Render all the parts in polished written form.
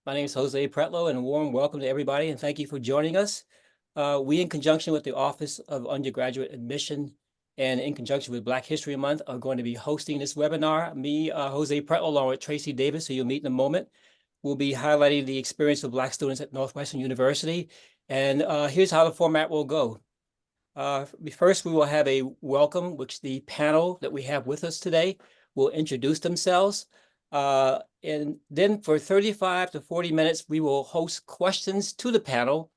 My name is Jose Pretlow, and a warm welcome to everybody, and thank you for joining us. We, in conjunction with the Office of Undergraduate Admission and in conjunction with Black History Month, are going to be hosting this webinar. Me, Jose Pretlow, along with Tracy Davis, who you'll meet in a moment, will be highlighting the experience of Black students at Northwestern University. And here's how the format will go. First, we will have a welcome, which the panel that we have with us today will introduce themselves. And then for 35 to 40 minutes, we will host questions to the panel.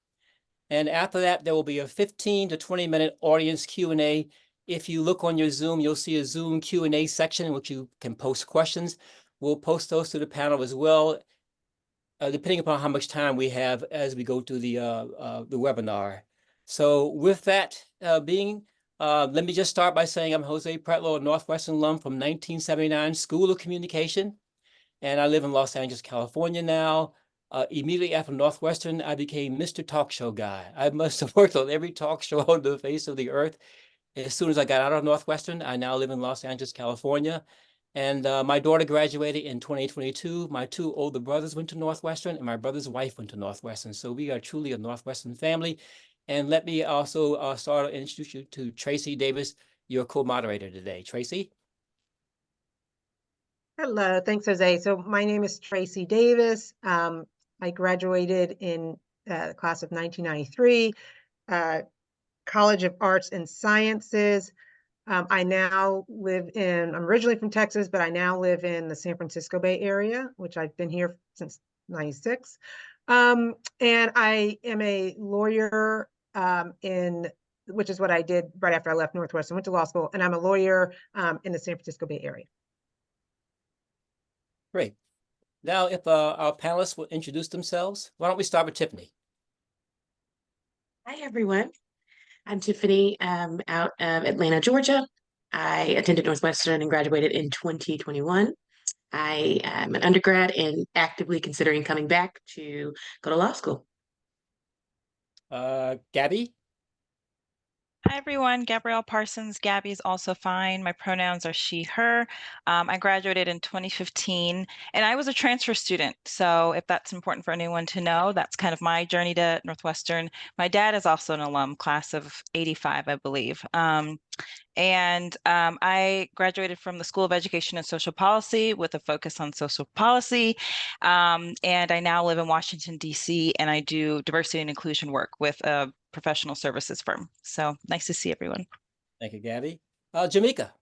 And after that, there will be a 15 to 20-minute audience Q&A. If you look on your Zoom, you'll see a Zoom Q&A section in which you can post questions. We'll post those to the panel as well, depending upon how much time we have as we go through the webinar. So with that let me just start by saying I'm Jose Pretlow, a Northwestern alum from 1979 School of Communication, and I live in Los Angeles, California now. Immediately after Northwestern, I became Mr. Talk Show Guy. I must have worked on every talk show on the face of the earth. As soon as I got out of Northwestern, I now live in Los Angeles, California. And my daughter graduated in 2022. My two older brothers went to Northwestern, and my brother's wife went to Northwestern. So we are truly a Northwestern family. And let me also start to introduce you to Tracy Davis, your co-moderator today. Tracy? Hello, thanks, Jose. So my name is Tracy Davis. I graduated in the class of 1993, College of Arts and Sciences. I now live I'm originally from Texas, but I now live in the San Francisco Bay Area, which I've been here since 96. And I am a lawyer which is what I did right after I left Northwestern, went to law school, and I'm a lawyer in the San Francisco Bay Area. Great. Now, if our panelists will introduce themselves, why don't we start with Tiffany? Hi, everyone. I'm Tiffany, out of Atlanta, Georgia. I attended Northwestern and graduated in 2021. I am an undergrad and actively considering coming back to go to law school. Gabby? Hi, everyone. Gabrielle Parsons. Gabby is also fine. My pronouns are she, her. I graduated in 2015, and I was a transfer student. So if that's important for anyone to know, that's kind of my journey to Northwestern. My dad is also an alum, class of 85, I believe. I graduated from the School of Education and Social Policy with a focus on social policy. And I now live in Washington, D.C., and I do diversity and inclusion work with a professional services firm. So nice to see everyone. Thank you, Gabby. Jamaica.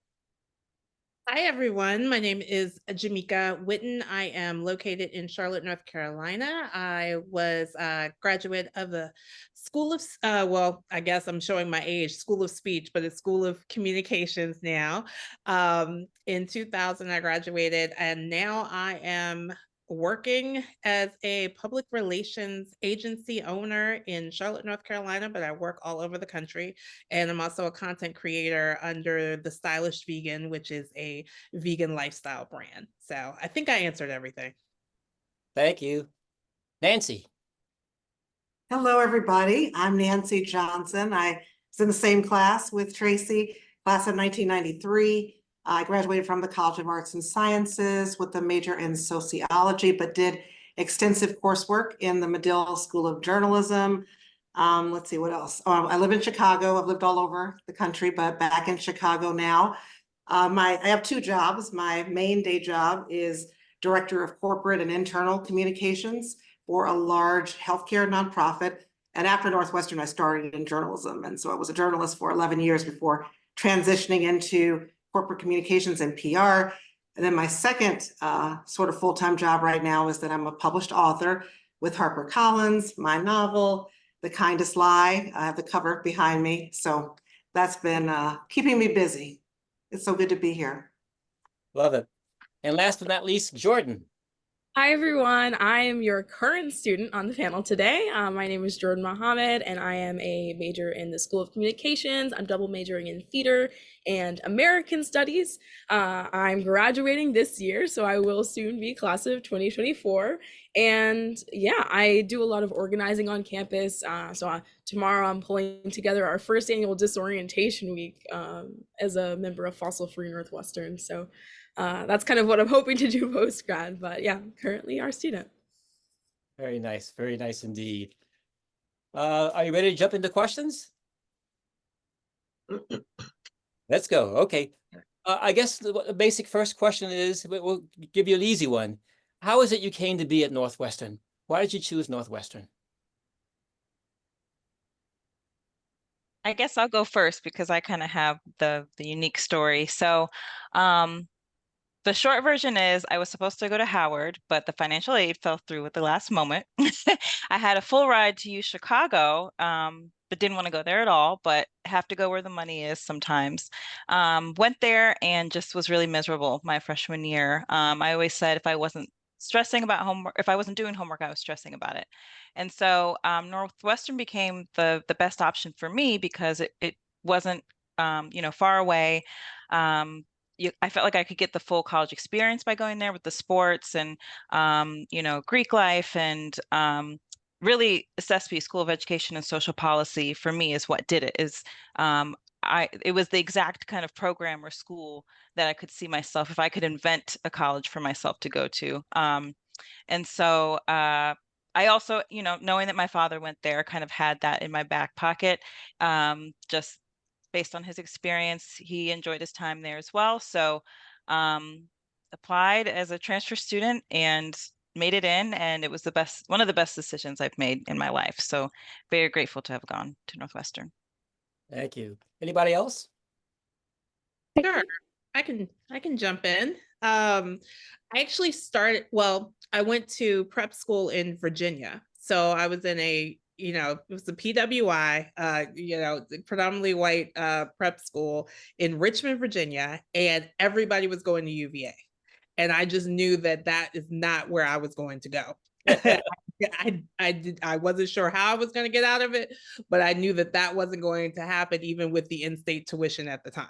Hi, everyone. My name is Jamaica Witten. I am located in Charlotte, North Carolina. I was a graduate of the School of, well, I guess I'm showing my age, School of Speech, but it's School of Communications now. In 2000, I graduated, and now I am working as a public relations agency owner in Charlotte, North Carolina, but I work all over the country. And I'm also a content creator under The Stylish Vegan, which is a vegan lifestyle brand. So I think I answered everything. Thank you. Nancy. Hello, everybody. I'm Nancy Johnson. I was in the same class with Tracy, class of 1993. I graduated from the College of Arts and Sciences with a major in sociology, but did extensive coursework in the Medill School of Journalism. Let's see what else. I live in Chicago. I've lived all over the country, but back in Chicago now. I have two jobs. My main day job is Director of Corporate and Internal Communications for a large healthcare nonprofit. And after Northwestern, I started in journalism. And so I was a journalist for 11 years before transitioning into corporate communications and PR. And then my second sort of full-time job right now is that I'm a published author with HarperCollins, my novel, The Kindest Lie. I have the cover behind me. So that's been keeping me busy. It's so good to be here. Love it. And last but not least, Jordan. Hi, everyone. I am your current student on the panel today. My name is Jordan Mohammed, and I am a major in the School of Communications. I'm double majoring in theater and American Studies. I'm graduating this year, so I will soon be class of 2024. And yeah, I do a lot of organizing on campus. Tomorrow I'm pulling together our first annual disorientation week as a member of Fossil Free Northwestern. So that's kind of what I'm hoping to do post-grad, but yeah, currently our student. Very nice indeed. Are you ready to jump into questions? Let's go. Okay. I guess the basic first question is, we'll give you an easy one. How is it you came to be at Northwestern? Why did you choose Northwestern? I guess I'll go first because I kind of have the unique story. So, the short version is I was supposed to go to Howard, but the financial aid fell through at the last moment. I had a full ride to use Chicago, but didn't want to go there at all, but have to go where the money is sometimes. Went there and just was really miserable my freshman year. I always said if I wasn't stressing about homework, if I wasn't doing homework, I was stressing about it. And so Northwestern became the best option for me because it wasn't far away. I felt like I could get the full college experience by going there with the sports and Greek life and really SESP, School of Education and Social Policy, for me is what did it. It was the exact kind of program or school that I could see myself if I could invent a college for myself to go to. And so I also, knowing that my father went there, kind of had that in my back pocket, just based on his experience. He enjoyed his time there as well. So applied as a transfer student and made it in, and it was one of the best decisions I've made in my life. So very grateful to have gone to Northwestern. Thank you. Anybody else? Sure, I can jump in. I actually started, well, I went to prep school in Virginia. So I was in it was a PWI, predominantly white prep school in Richmond, Virginia, and everybody was going to UVA. And I just knew that is not where I was going to go. I wasn't sure how I was going to get out of it, but I knew that wasn't going to happen, even with the in-state tuition at the time.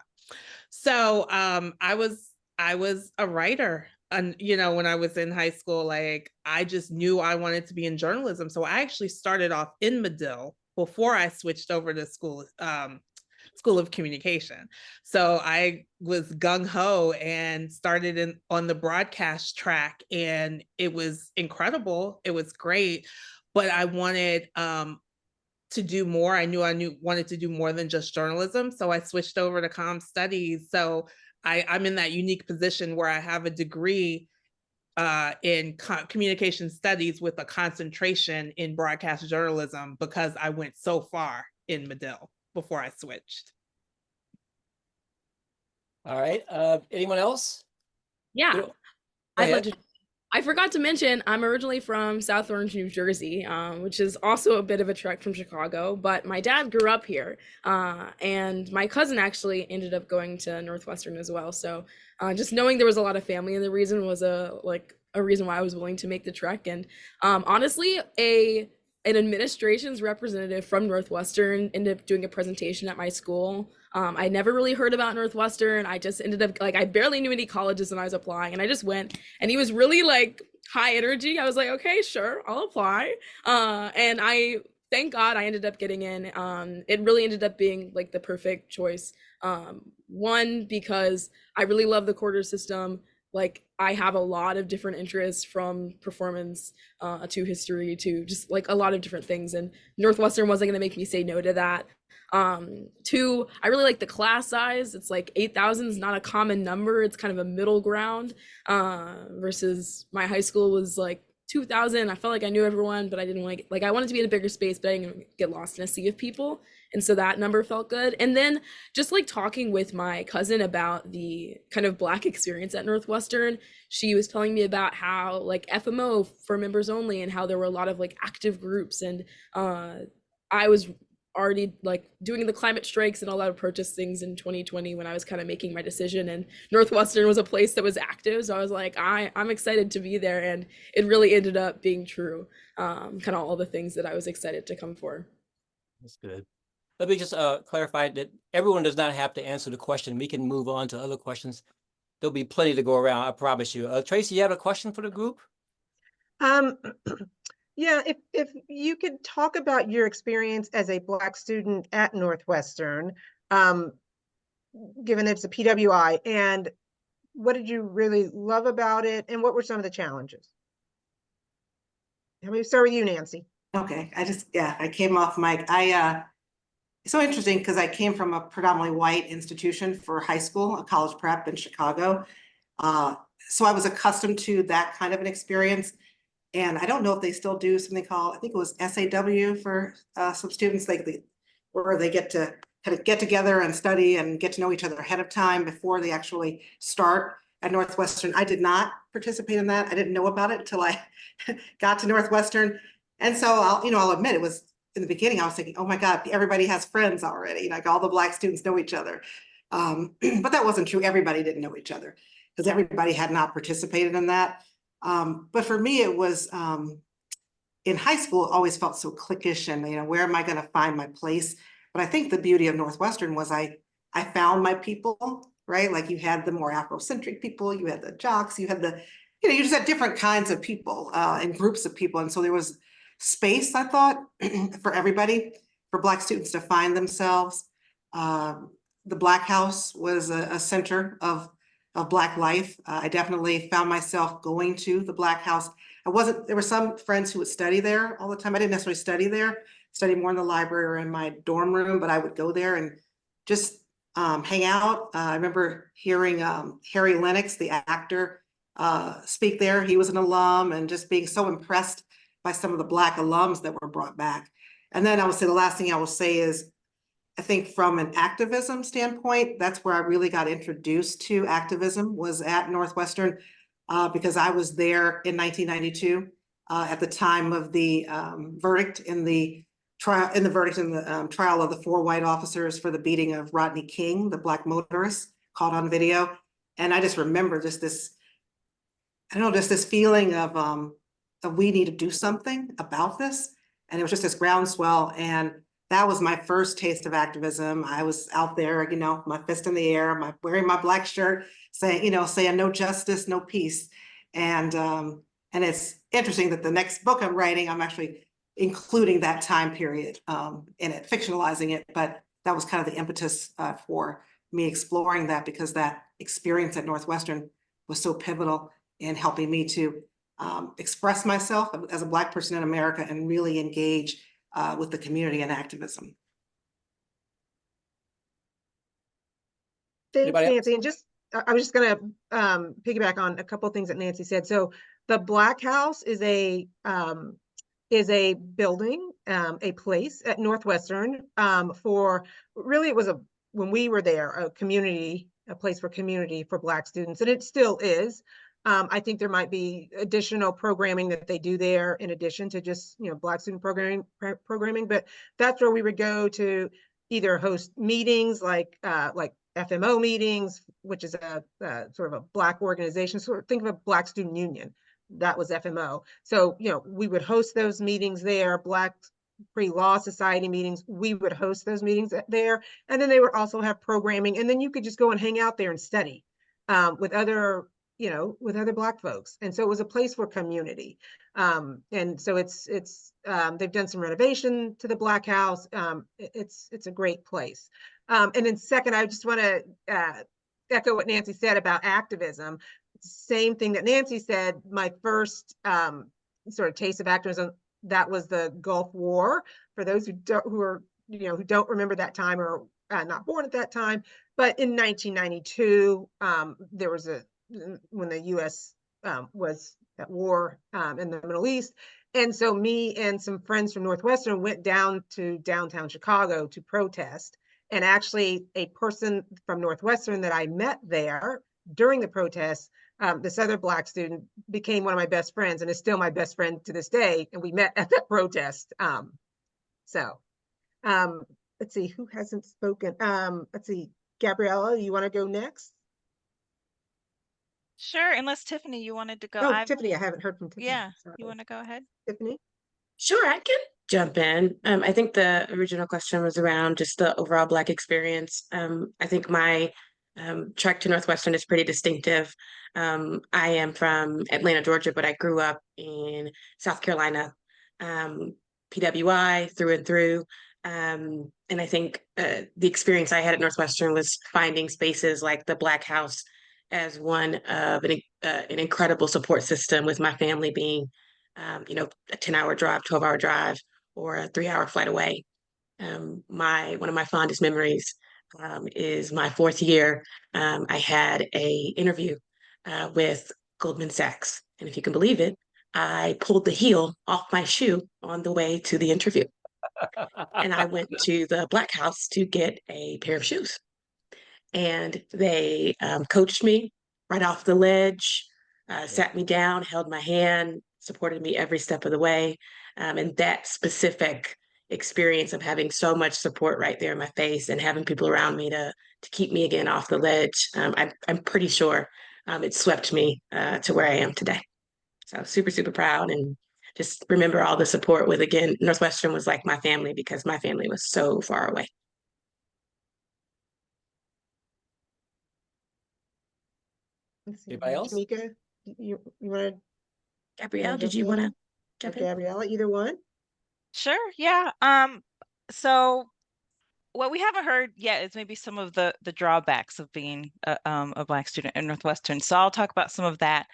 So I was a writer. And when I was in high school, like I just knew I wanted to be in journalism. So I actually started off in Medill before I switched over to School of Communication. So I was gung-ho and started on the broadcast track, and it was incredible. It was great, but I wanted to do more. I wanted to do more than just journalism. So I switched over to comm studies. So I'm in that unique position where I have a degree in communication studies with a concentration in broadcast journalism because I went so far in Medill before I switched. All right. Anyone else? Yeah, Go I'd ahead. love to. I forgot to mention, I'm originally from South Orange, New Jersey, which is also a bit of a trek from Chicago, but my dad grew up here, and my cousin actually ended up going to Northwestern as well. So just knowing there was a lot of family in the region was a reason why I was willing to make the trek. And honestly, an administration's representative from Northwestern ended up doing a presentation at my school. I never really heard about Northwestern. I just ended up I barely knew any colleges when I was applying, and I just went, and he was really high energy. I was like, okay, sure, I'll apply. And thank God I ended up getting in. It really ended up being the perfect choice. One, because I really love the quarter system. I have a lot of different interests, from performance to history to just a lot of different things, and Northwestern wasn't going to make me say no to that. Two, I really like the class size. It's 8,000 is not a common number. It's kind of a middle ground, versus my high school was 2,000. I felt like I knew everyone, but I didn't I wanted to be in a bigger space, but I didn't get lost in a sea of people. And so that number felt good. And then just talking with my cousin about the kind of Black experience at Northwestern, she was telling me about how FMO for members only, and how there were a lot of active groups. And I was already doing the climate strikes and all that protest things in 2020 when I was kind of making my decision, and Northwestern was a place that was active. So I was I'm excited to be there, and it really ended up being true. Kind of all the things that I was excited to come for. That's good. Let me just clarify that everyone does not have to answer the question. We can move on to other questions. There'll be plenty to go around, I promise you. Tracy, you have a question for the group? Yeah, if you could talk about your experience as a Black student at Northwestern, given it's a PWI, and what did you really love about it, and what were some of the challenges? Let me start with you, Nancy. Okay, I came off mic. It's so interesting because I came from a predominantly white institution for high school, a college prep in Chicago. So I was accustomed to that kind of an experience. And I don't know if they still do something called, I think it was SAW for some students, where they get to kind of get together and study and get to know each other ahead of time before they actually start at Northwestern. I did not participate in that. I didn't know about it until I got to Northwestern. And so I'll admit, it was in the beginning, I was thinking, oh my God, everybody has friends already. Like all the Black students know each other. But that wasn't true. Everybody didn't know each other because everybody had not participated in that. But for me, it was in high school, it always felt so cliquish and, where am I going to find my place? But I think the beauty of Northwestern was I found my people, right? Like you had the more Afrocentric people, you had the jocks, you had you just had different kinds of people and groups of people. And so there was space, I thought, for everybody, for Black students to find themselves. The Black House was a center of Black life. I definitely found myself going to the Black House. There were some friends who would study there all the time. I didn't necessarily study there, study more in the library or in my dorm room, but I would go there and just hang out. I remember hearing Harry Lennox, the actor, speak there. He was an alum, and just being so impressed by some of the Black alums that were brought back. And then I would say the last thing I will say is, I think from an activism standpoint, that's where I really got introduced to activism, was at Northwestern, because I was there in 1992 at the time of the verdict in the trial of the 4 white officers for the beating of Rodney King, the Black motorist, caught on video. And I just remember just this feeling of we need to do something about this. And it was just this groundswell. And that was my first taste of activism. I was out there, my fist in the air, wearing my Black shirt, saying no justice, no peace. And it's interesting that the next book I'm writing, I'm actually including that time period in it, fictionalizing it. But that was kind of the impetus for me exploring that, because that experience at Northwestern was so pivotal in helping me to express myself as a Black person in America and really engage with the community and activism. Thanks, Anybody else? Nancy. And I was just going to piggyback on a couple of things that Nancy said. So the Black House is a building, a place at Northwestern for really, it was when we were there, a place for community for Black students, and it still is. I think there might be additional programming that they do there in addition to just, Black student programming, but that's where we would go to either host meetings like FMO meetings, which is a sort of a Black organization. So think of a Black Student Union. That was FMO. So, we would host those meetings there, Black Pre-Law Society meetings. We would host those meetings there. And then they would also have programming. And then you could just go and hang out there and study with other Black folks. And so it was a place for community. And so it's they've done some renovation to the Black House. It's a great place. And then second, I just want to echo what Nancy said about activism. Same thing that Nancy said, my first sort of taste of activism, that was the Gulf War. For those who don't remember that time or not born at that time, but in 1992, there was when the U.S. Was at war in the Middle East. And so me and some friends from Northwestern went down to downtown Chicago to protest. And actually a person from Northwestern that I met there during the protest, this other Black student, became one of my best friends and is still my best friend to this day. And we met at that protest. Let's see, who hasn't spoken? Let's see, Gabriella, you want to go next? Sure, unless Tiffany, you wanted to go. Oh, Tiffany, I haven't heard from Tiffany. Yeah, Sorry. you want to go ahead? Tiffany? Sure, I can jump in. I think the original question was around just the overall Black experience. I think my trek to Northwestern is pretty distinctive. I am from Atlanta, Georgia, but I grew up in South Carolina, PWI through and through. And I think the experience I had at Northwestern was finding spaces like the Black House as one of an incredible support system, with my family being a 10-hour drive, 12-hour drive, or a 3-hour flight away. One of my fondest memories is my fourth year. I had a interview with Goldman Sachs, and if you can believe it, I pulled the heel off my shoe on the way to the interview, and I went to the Black House to get a pair of shoes. And they coached me right off the ledge, sat me down, held my hand, supported me every step of the way. And that specific experience of having so much support right there in my face and having people around me to keep me again off the ledge, I'm pretty sure it swept me to where I am today. So super, super proud, and just remember all the support with, again, Northwestern was like my family because my family was so far away. Let's see, Anybody else? Tamika, you want Gabrielle, did jump you in? want to to, jump in? Gabriella, either one? Sure, yeah. So what we haven't heard yet is maybe some of the drawbacks of being a Black student in Northwestern. So I'll talk about some of that.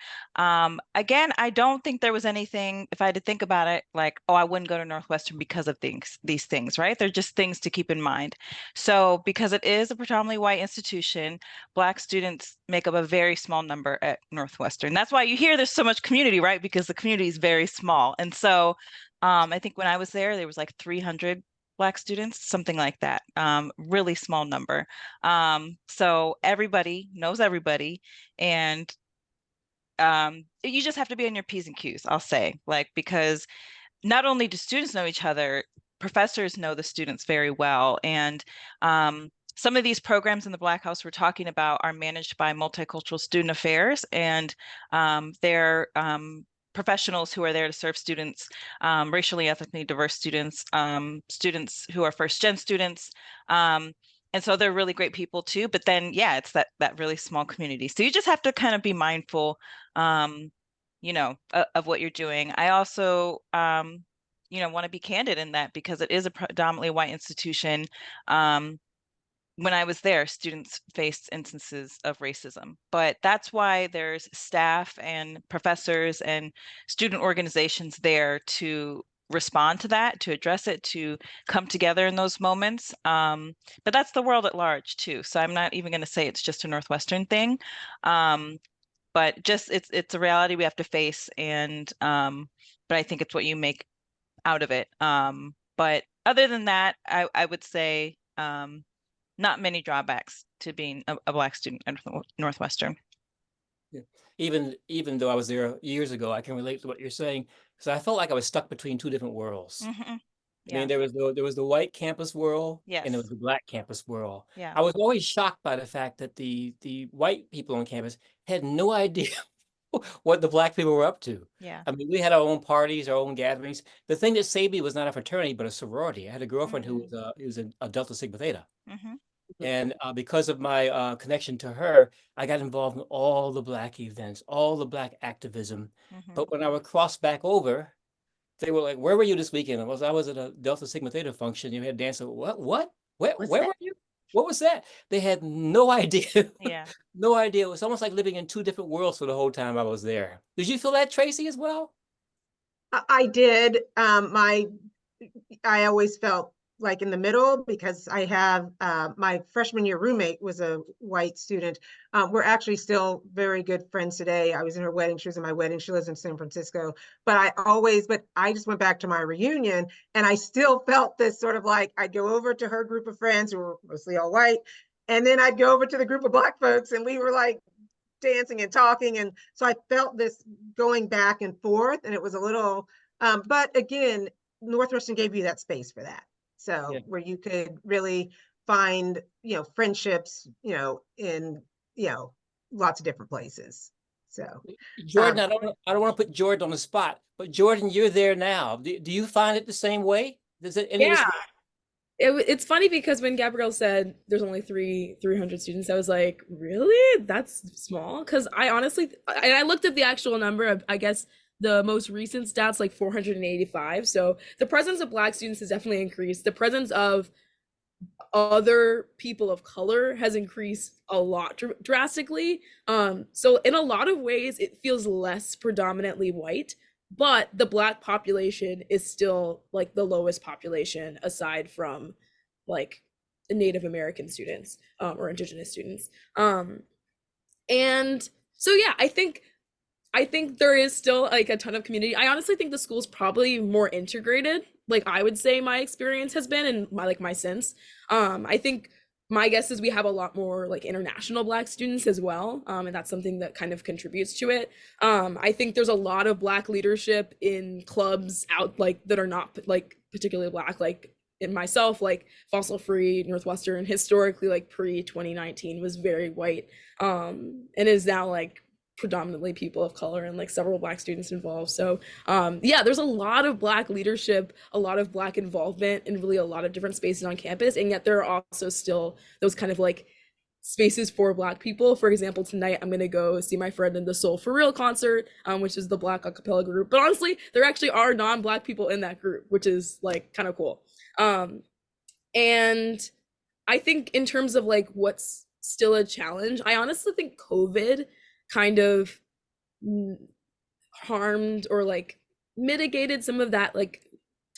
Again, I don't think there was anything, if I had to think about it, like, oh, I wouldn't go to Northwestern because of these things, right? They're just things to keep in mind. So because it is a predominantly white institution, Black students make up a very small number at Northwestern. That's why you hear there's so much community, right? Because the community is very small. And so I think when I was there was like 300 Black students, something like that, really small number. So everybody knows everybody, and you just have to be on your P's and Q's, I'll say, like, because not only do students know each other, professors know the students very well. And some of these programs in the Black House we're talking about are managed by Multicultural Student Affairs, and they're professionals who are there to serve students, racially, ethnically diverse students, students who are first-gen students. And so they're really great people too. But then, yeah, it's that really small community. So you just have to kind of be mindful, of what you're doing. I also, want to be candid in that because it is a predominantly white institution. When I was there, students faced instances of racism, but that's why there's staff and professors and student organizations there to respond to that, to address it, to come together in those moments. But that's the world at large too. So I'm not even going to say it's just a Northwestern thing. But just it's a reality we have to face, and but I think it's what you make out of it. But other than that, I would say not many drawbacks to being a Black student at Northwestern. Yeah. Even though I was there years ago, I can relate to what you're saying, because I felt like I was stuck between two different worlds. Mm-hmm. I mean, there was the white campus world, Yes. and there was the Black campus world. Yeah. I was always shocked by the fact that the white people on campus had no idea what the Black people were up to. Yeah. I mean, we had our own parties, our own gatherings. The thing that saved me was not a fraternity, but a sorority. I had a girlfriend who was a Delta Sigma Theta. Mm-hmm. And because of my connection to her, I got involved in all the Black events, all the Black activism. Mm-hmm. But when I would cross back over, they were like, "Where were you this weekend?" I was at a Delta Sigma Theta function. You had dance. What? Where were you? What was that? They had no idea. Yeah. No idea. It was almost like living in two different worlds for the whole time I was there. Did you feel that, Tracy, as well? I did. I always felt like in the middle because I have my freshman year roommate was a white student. We're actually still very good friends today. I was in her wedding. She was in my wedding. She lives in San Francisco. But I just went back to my reunion and I still felt this sort of like I'd go over to her group of friends who were mostly all white. And then I'd go over to the group of Black folks and we were like dancing and talking. And so I felt this going back and forth and it was a little, but again, Northwestern gave you that space for that. So Yeah. where you could really find, friendships, in, lots of different places. So Jordan, I don't want to put Jordan on the spot, but Jordan, you're there now. Do you find it the same way? Does it Yeah. It's funny because when Gabrielle said there's only 300 students, I was like, really? That's small? Because I honestly, and I looked at the actual number of, I guess, the most recent stats, like 485. So the presence of Black students has definitely increased. The presence of other people of color has increased a lot drastically. So in a lot of ways, it feels less predominantly white. but the Black population is still like the lowest population aside from like Native American students or Indigenous students. And so yeah, I think there is still like a ton of community. I honestly think the school's probably more integrated. Like I would say my experience has been and my sense. I think my guess is we have a lot more like international Black students as well. And that's something that kind of contributes to it. I think there's a lot of Black leadership in clubs out like that are not like particularly Black, like in myself, like Fossil Free, Northwestern, historically like pre-2019 was very white, and is now like predominantly people of color and like several Black students involved. So yeah, there's a lot of Black leadership, a lot of Black involvement in really a lot of different spaces on campus, and yet there are also still those kind of like spaces for Black people. For example, tonight I'm gonna go see my friend in the Soul for Real concert, which is the Black a cappella group. But honestly, there actually are non-Black people in that group, which is like kind of cool. And I think in terms of like what's still a challenge, I honestly think COVID kind of harmed or like mitigated some of that like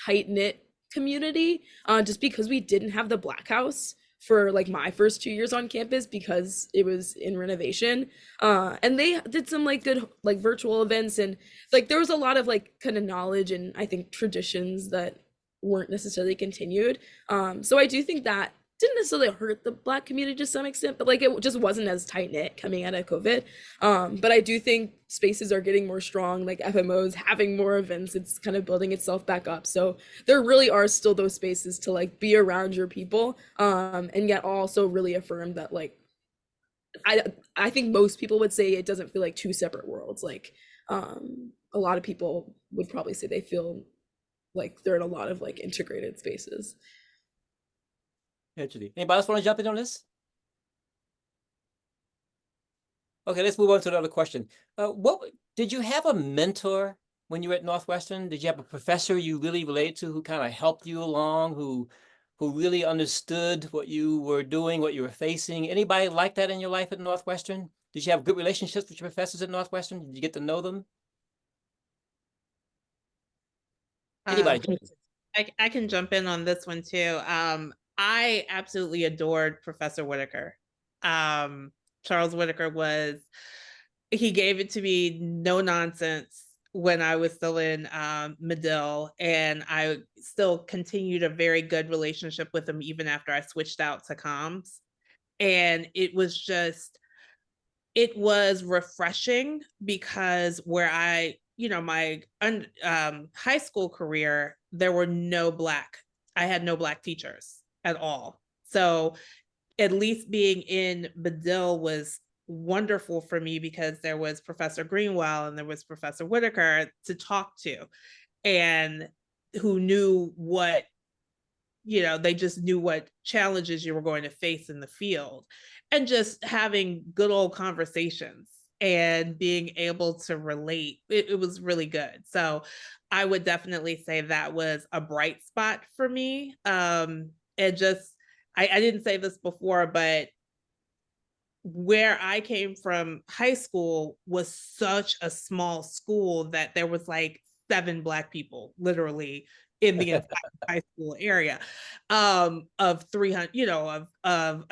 tight-knit community, just because we didn't have the Black House for like my first 2 years on campus because it was in renovation, and they did some like good like virtual events, and like there was a lot of like kind of knowledge and I think traditions that weren't necessarily continued. So I do think that didn't necessarily hurt the Black community to some extent, but like it just wasn't as tight knit coming out of COVID. But I do think spaces are getting more strong, like FMOs having more events, it's kind of building itself back up. So there really are still those spaces to like be around your people, and yet also really affirm that like I think most people would say it doesn't feel like two separate worlds. Like a lot of people would probably say they feel like they're in a lot of like integrated spaces. Interesting. Anybody else want to jump in on this? Okay, let's move on to another question. What did you have a mentor when you were at Northwestern? Did you have a professor you really related to who kind of helped you along, who really understood what you were doing, what you were facing? Anybody like that in your life at Northwestern? Did you have good relationships with your professors at Northwestern? Did you get to know them? Anybody? I can jump in on this one too. I absolutely adored Professor Whitaker. Charles Whitaker he gave it to me no nonsense when I was still in Medill, and I still continued a very good relationship with him even after I switched out to comms. And it was refreshing because where my high school career, I had no Black teachers at all. So at least being in Medill was wonderful for me because there was Professor Greenwell and there was Professor Whitaker to talk to, and who knew they just knew what challenges you were going to face in the field, and just having good old conversations and being able to relate, it was really good. So I would definitely say that was a bright spot for me. I didn't say this before, but where I came from, high school was such a small school that there was like 7 Black people literally in the entire high school area, of 300, of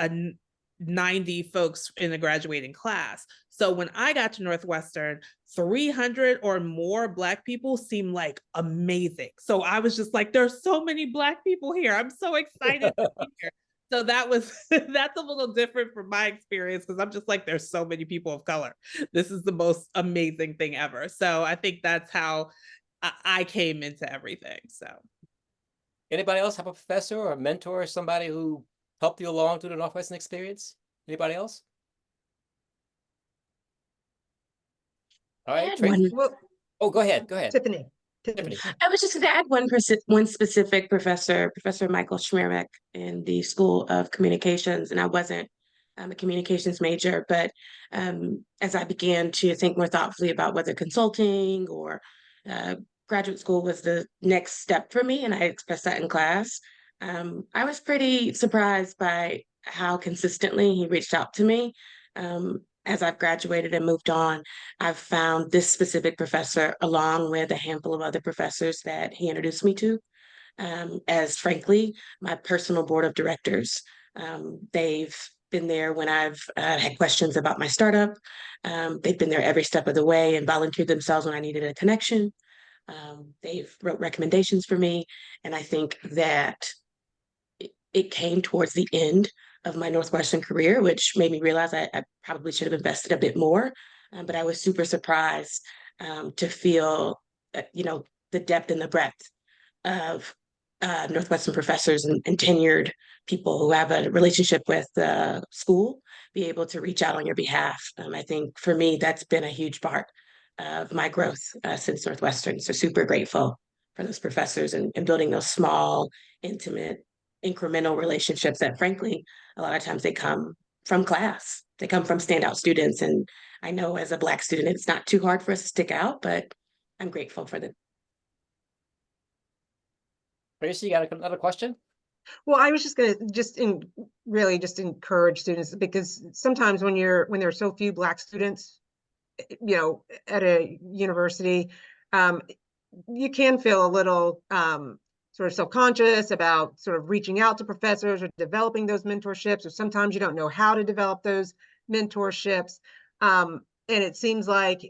90 folks in the graduating class. So when I got to Northwestern, 300 or more Black people seemed like amazing. So I was just like, there's so many Black people here. I'm so excited to be here. So that's a little different from my experience, because I'm just like, there's so many people of color. This is the most amazing thing ever. So I think that's how I came into everything. So Anybody else have a professor or a mentor or somebody who helped you along through the Northwestern experience? Anybody else? All right, Tracy. Oh, go ahead. Tiffany. I was just going to add one specific professor, Professor Michael Schmiermek, in the School of Communications, and I wasn't a communications major, but as I began to think more thoughtfully about whether consulting or graduate school was the next step for me, and I expressed that in class, I was pretty surprised by how consistently he reached out to me, as I've graduated and moved on, I've found this specific professor, along with a handful of other professors that he introduced me to, as frankly, my personal board of directors. They've been there when I've had questions about my startup. They've been there every step of the way and volunteered themselves when I needed a connection. They've wrote recommendations for me. And I think that it came towards the end of my Northwestern career, which made me realize I probably should have invested a bit more. But I was super surprised to feel, the depth and the breadth of Northwestern professors and tenured people who have a relationship with the school be able to reach out on your behalf. I think for me, that's been a huge part of my growth since Northwestern. So super grateful for those professors and building those small, intimate, incremental relationships that frankly, a lot of times they come from class. They come from standout students. And I know as a Black student, it's not too hard for us to stick out, but I'm grateful for the. Tracy, you got another question? Well, I was just gonna really just encourage students, because sometimes when there are so few Black students, at a university, you can feel a little sort of self-conscious about sort of reaching out to professors or developing those mentorships, or sometimes you don't know how to develop those mentorships. And it seems like,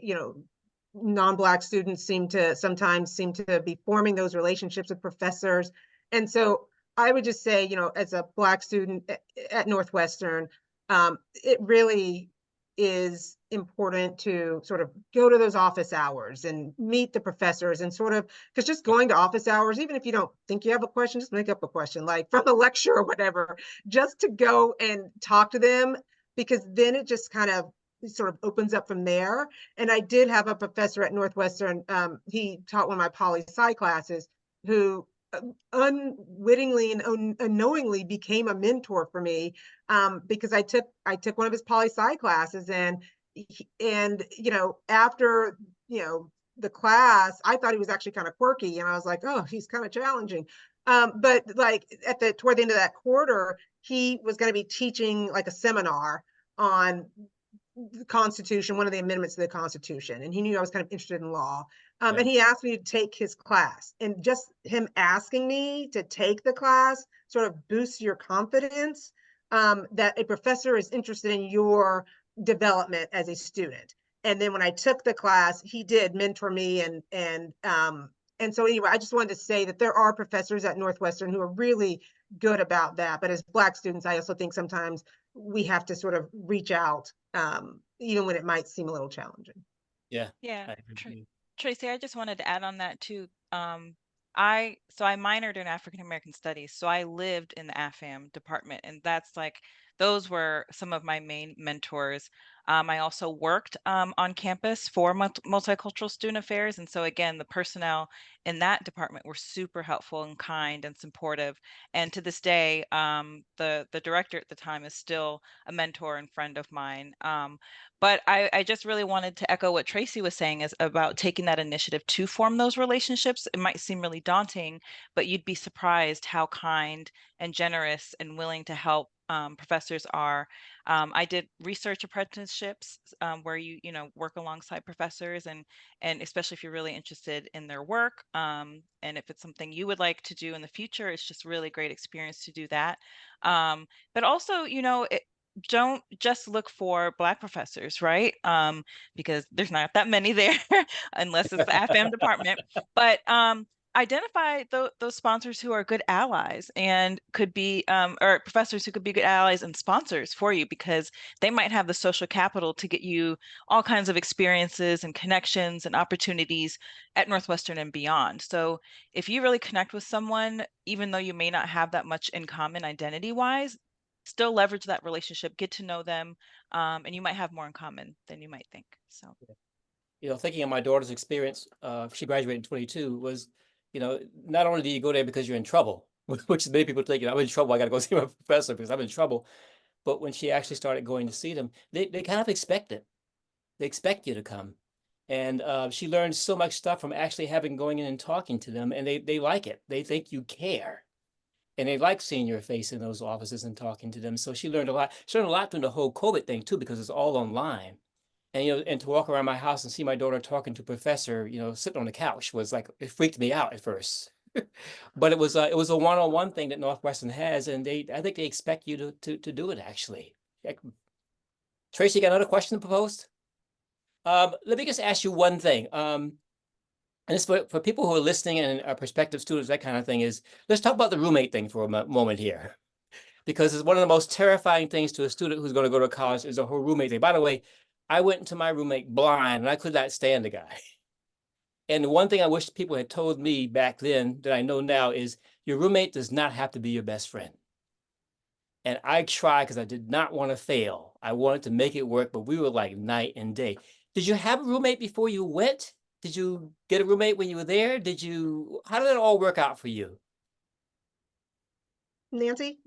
non-Black students sometimes seem to be forming those relationships with professors. And so I would just say, as a Black student at Northwestern, it really is important to sort of go to those office hours and meet the professors, and sort of, because just going to office hours, even if you don't think you have a question, just make up a question, like from a lecture or whatever, just to go and talk to them, because then it just kind of sort of opens up from there. And I did have a professor at Northwestern, he taught one of my poli-sci classes, who unwittingly and unknowingly became a mentor for me, because I took one of his poli-sci classes, and after the class, I thought he was actually kind of quirky, and I was like, oh, he's kind of challenging. But like toward the end of that quarter, he was going to be teaching like a seminar on the Constitution, one of the amendments to the Constitution, and he knew I was kind of interested in law. Yeah. And he asked me to take his class, and just him asking me to take the class sort of boosts your confidence, that a professor is interested in your development as a student. And then when I took the class, he did mentor me, and so anyway, I just wanted to say that there are professors at Northwestern who are really good about that. But as Black students, I also think sometimes we have to sort of reach out, even when it might seem a little challenging. Yeah. Yeah, I agree. Tracy, I just wanted to add on that too. I minored in African American Studies, so I lived in the AFAM department, and that's like those were some of my main mentors. I also worked on campus for multicultural student affairs, and so again, the personnel in that department were super helpful and kind and supportive. And to this day, the director at the time is still a mentor and friend of mine. But I just really wanted to echo what Tracy was saying is about taking that initiative to form those relationships. It might seem really daunting, but you'd be surprised how kind and generous and willing to help professors are. I did research apprenticeships where you work alongside professors, and especially if you're really interested in their work, and if it's something you would like to do in the future, it's just really great experience to do that. But also, don't just look for Black professors, right? Because there's not that many there unless it's the AFAM department. But identify those sponsors who are good allies and could be, or professors who could be good allies and sponsors for you, because they might have the social capital to get you all kinds of experiences and connections and opportunities at Northwestern and beyond. So if you really connect with someone, even though you may not have that much in common identity-wise, still leverage that relationship, get to know them, and you might have more in common than you might think. So, Thinking of my daughter's experience, she graduated in 22, was, not only do you go there because you're in trouble, which many people think, I'm in trouble, I got to go see my professor because I'm in trouble. But when she actually started going to see them, they kind of expect it. They expect you to come. And she learned so much stuff from actually going in and talking to them, and they like it. They think you care. And they like seeing your face in those offices and talking to them. So she learned a lot. She learned a lot through the whole COVID thing too, because it's all online. And and to walk around my house and see my daughter talking to a professor, sitting on the couch was like, it freaked me out at first. But it was a one-on-one thing that Northwestern has, and I think they expect you to do it actually. Tracy, you got another question to propose? Let me just ask you one thing. And it's for people who are listening and are prospective students, that kind of thing is, let's talk about the roommate thing for a moment here. Because it's one of the most terrifying things to a student who's going to go to college is a whole roommate thing. By the way, I went into my roommate blind and I could not stand the guy. And the one thing I wish people had told me back then that I know now is your roommate does not have to be your best friend. And I tried because I did not want to fail. I wanted to make it work, but we were like night and day. Did you have a roommate before you went? Did you get a roommate when you were there? How did it all work out for you? Nancy?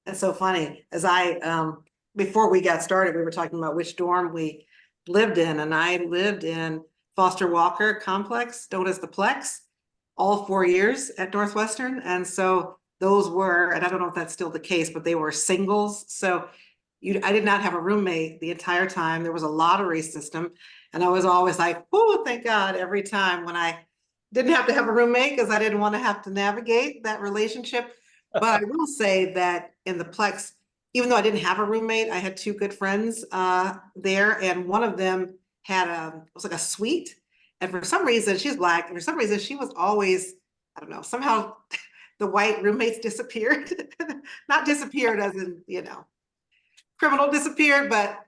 That's so funny. Before we got started, we were talking about which dorm we lived in, and I lived in Foster Walker Complex, known as the Plex, all 4 years at Northwestern. And so those were, and I don't know if that's still the case, but they were singles. So I did not have a roommate the entire time. There was a lottery system. And I was always like, oh, thank God, every time when I didn't have to have a roommate because I didn't want to have to navigate that relationship. But I will say that in the Plex, even though I didn't have a roommate, I had 2 good friends there. And one of them had it was like a suite. And for some reason, she's Black. And for some reason, she was always, I don't know, somehow the white roommates disappeared. Not disappeared as in, criminal disappeared, but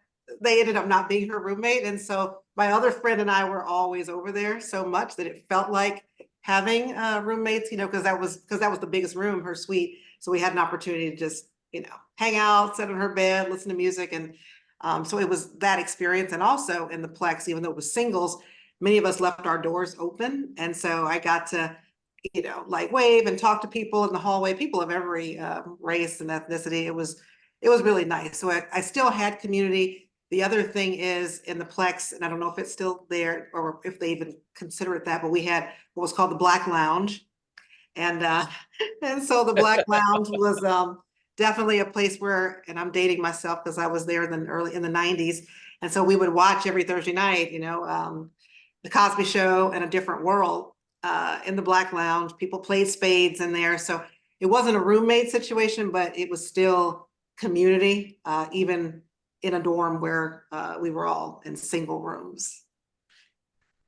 they ended up not being her roommate. And so my other friend and I were always over there so much that it felt like having roommates, because that was the biggest room, her suite. So we had an opportunity to just, hang out, sit on her bed, listen to music. And so it was that experience. And also in the Plex, even though it was singles, many of us left our doors open. And so I got to, like wave and talk to people in the hallway, people of every race and ethnicity. It was really nice. So I still had community. The other thing is in the Plex, and I don't know if it's still there or if they even consider it that, but we had what was called the Black Lounge. And so the Black Lounge was definitely a place where, and I'm dating myself because I was there early in the 90s. And so we would watch every Thursday night, the Cosby Show and A Different World in the Black Lounge. People played spades in there. So it wasn't a roommate situation, but it was still community, even in a dorm where we were all in single rooms.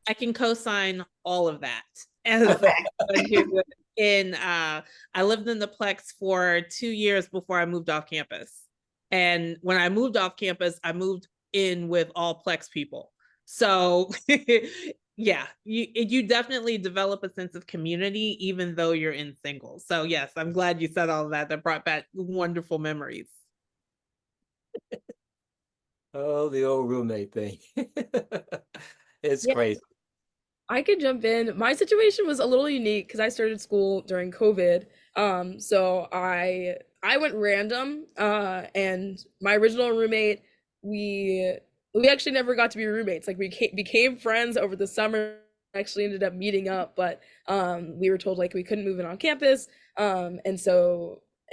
I can co-sign all of that. I lived in the Plex for 2 years before I moved off campus. And when I moved off campus, I moved in with all Plex people. So yeah, you definitely develop a sense of community, even though you're in singles. So yes, I'm glad you said all of that. That brought back wonderful memories. Oh, the old roommate thing. It's crazy. I could jump in. My situation was a little unique because I started school during COVID. So I went random, and my original roommate, we actually never got to be roommates. Like we became friends over the summer. Actually ended up meeting up, but we were told like we couldn't move in on campus.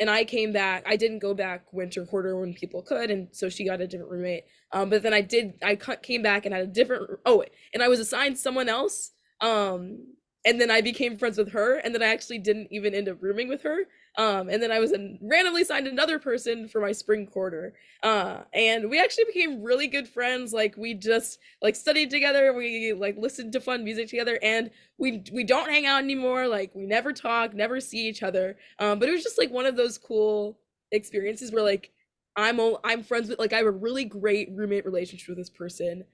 And I came back. I didn't go back winter quarter when people could, and so she got a different roommate. But then I came back and had a different. Oh, and I was assigned someone else. And then I became friends with her, and then I actually didn't even end up rooming with her. And then I was randomly assigned another person for my spring quarter. And we actually became really good friends. Like we just like studied together. We like listened to fun music together, and we don't hang out anymore. Like we never talk, never see each other. But it was just like one of those cool experiences where like I'm friends with, like I have a really great roommate relationship with this person.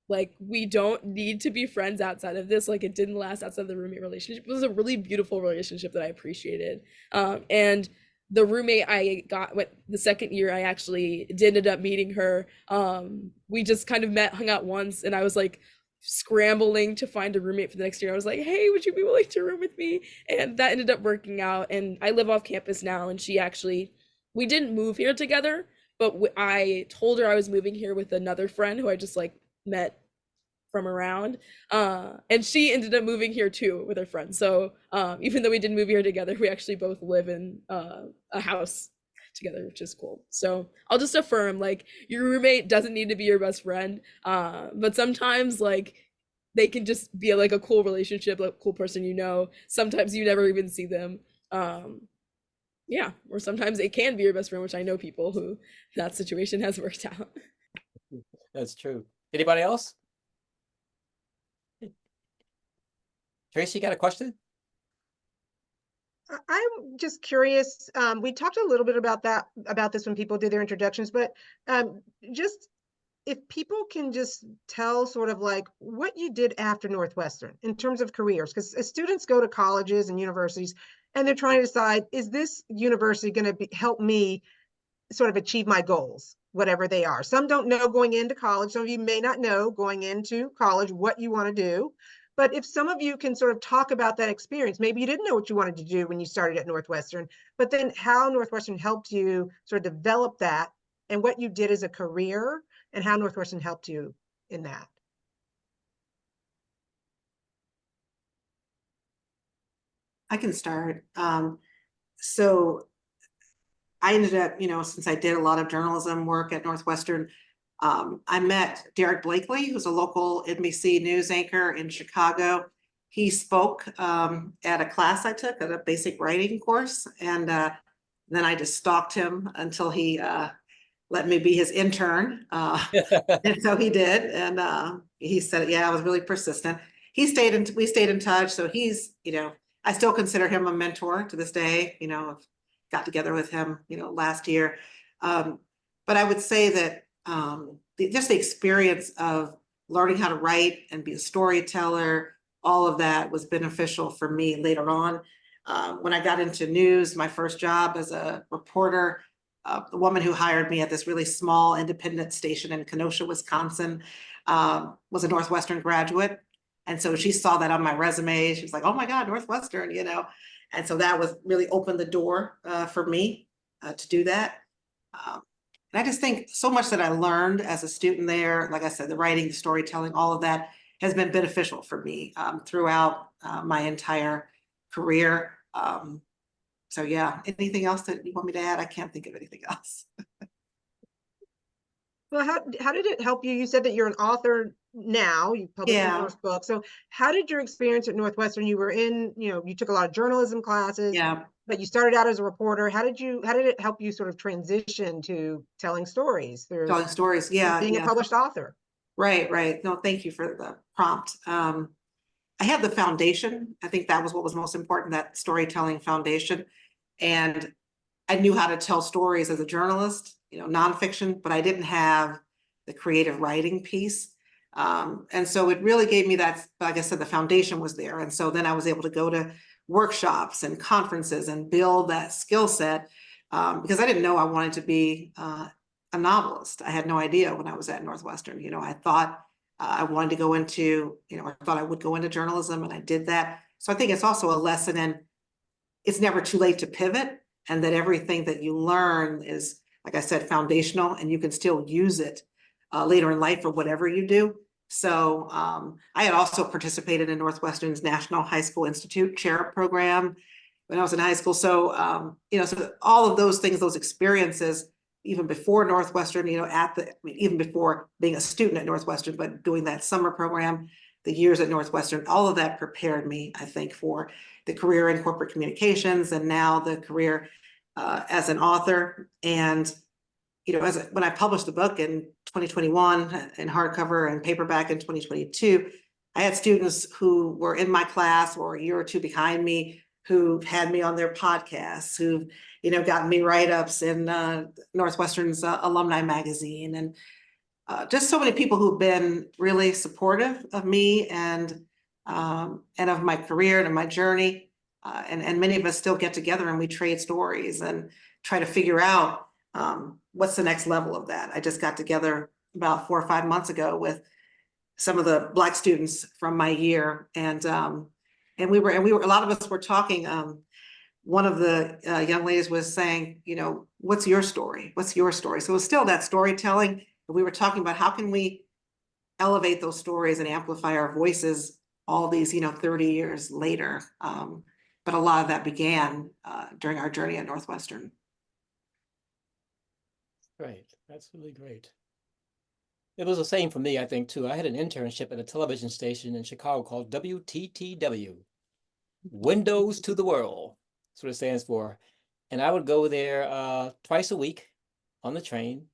Like we don't need to be friends outside of this. Like it didn't last outside of the roommate relationship. It was a really beautiful relationship that I appreciated. And the roommate I got the second year, I actually did end up meeting her. We just kind of hung out once, and I was like scrambling to find a roommate for the next year. I was like, hey, would you be willing to room with me? And that ended up working out. And I live off campus now, and we didn't move here together, but I told her I was moving here with another friend who I just like met from around. And she ended up moving here too with her friends. So even though we didn't move here together, we actually both live in a house together, which is cool. So I'll just affirm, like, your roommate doesn't need to be your best friend, but sometimes, like, they can just be like a cool relationship, like a cool person, you know. Sometimes you never even see them. Yeah, or sometimes it can be your best friend, which I know people who that situation has worked out. That's true. Anybody else? Tracy, you got a question? I'm just curious. We talked a little bit about this when people did their introductions, but just if people can just tell sort of like what you did after Northwestern in terms of careers, because students go to colleges and universities and they're trying to decide, is this university going to help me sort of achieve my goals, whatever they are. Some don't know going into college. Some of you may not know going into college what you want to do. But if some of you can sort of talk about that experience, maybe you didn't know what you wanted to do when you started at Northwestern, but then how Northwestern helped you sort of develop that and what you did as a career and how Northwestern helped you in that. I can start. So I ended up, since I did a lot of journalism work at Northwestern, I met Derek Blakely, who's a local NBC news anchor in Chicago. He spoke at a class I took, at a basic writing course, and then I just stalked him until he let me be his intern. And so he did, and he said, yeah, I was really persistent. We stayed in touch. So he's, I still consider him a mentor to this day. I've got together with him, last year. But I would say that just the experience of learning how to write and be a storyteller, all of that was beneficial for me later on. When I got into news, my first job as a reporter, the woman who hired me at this really small independent station in Kenosha, Wisconsin, was a Northwestern graduate. And so she saw that on my resume. She was like, oh my God, Northwestern, And so that was really opened the door for me to do that. And I just think so much that I learned as a student there, like I said, the writing, the storytelling, all of that has been beneficial for me throughout my entire career. So yeah, anything else that you want me to add? I can't think of anything else. Well, how did it help you? You said that you're an author now, you published your first book. So how did your experience at Northwestern, you were in, you took a lot of journalism classes, but you started out as a reporter. How did it help you sort of transition to telling stories through being a published author? Right. No, thank you for the prompt. I had the foundation. I think that was what was most important, that storytelling foundation. And I knew how to tell stories as a journalist, nonfiction, but I didn't have the creative writing piece. And so it really gave me that, like I said, the foundation was there. And so then I was able to go to workshops and conferences and build that skill set because I didn't know I wanted to be a novelist. I had no idea when I was at Northwestern. I thought I wanted to go into, I thought I would go into journalism, and I did that. So I think it's also a lesson in it's never too late to pivot, and that everything that you learn is, like I said, foundational, and you can still use it later in life for whatever you do. So I had also participated in Northwestern's National High School Institute Chair Program when I was in high school. So, so all of those things, those experiences, even before Northwestern, even before being a student at Northwestern, but doing that summer program, the years at Northwestern, all of that prepared me, I think, for the career in corporate communications and now the career as an author. And, when I published the book in 2021 in hardcover and paperback in 2022, I had students who were in my class or a year or two behind me who had me on their podcasts, who've, gotten me write-ups in Northwestern's Alumni magazine, and just so many people who've been really supportive of me and of my career and of my journey. And many of us still get together and we trade stories and try to figure out what's the next level of that. I just got together about 4 or 5 months ago with some of the Black students from my year, and we were a lot of us were talking. One of the young ladies was saying, what's your story? What's your story? So it was still that storytelling. We were talking about how can we elevate those stories and amplify our voices all these, 30 years later. But a lot of that began during our journey at Northwestern. Great. That's really great. It was the same for me, I think, too. I had an internship at a television station in Chicago called WTTW, Windows to the World. That's what it stands for. And I would go there twice a week on the train.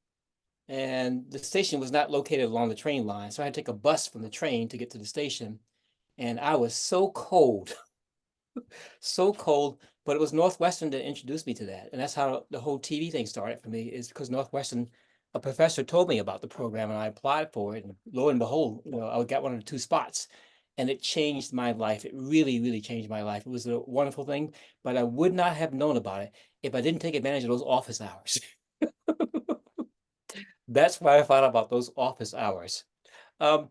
And the station was not located along the train line. So I had to take a bus from the train to get to the station. And I was so cold, so cold. But it was Northwestern that introduced me to that. And that's how the whole TV thing started for me, is because Northwestern, a professor told me about the program and I applied for it. And lo and behold, I got one of the 2 spots. And it changed my life. It really, really changed my life. It was a wonderful thing, but I would not have known about it if I didn't take advantage of those office hours. That's why I found out about those office hours. I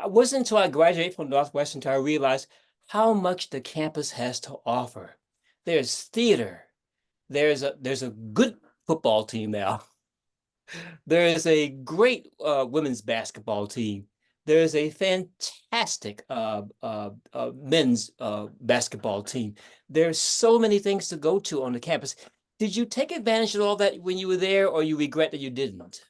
wasn't until I graduated from Northwestern until I realized how much the campus has to offer. There's theater. There's a good football team now. There is a great women's basketball team. There's a fantastic men's basketball team. There's so many things to go to on the campus. Did you take advantage of all that when you were there, or you regret that you didn't?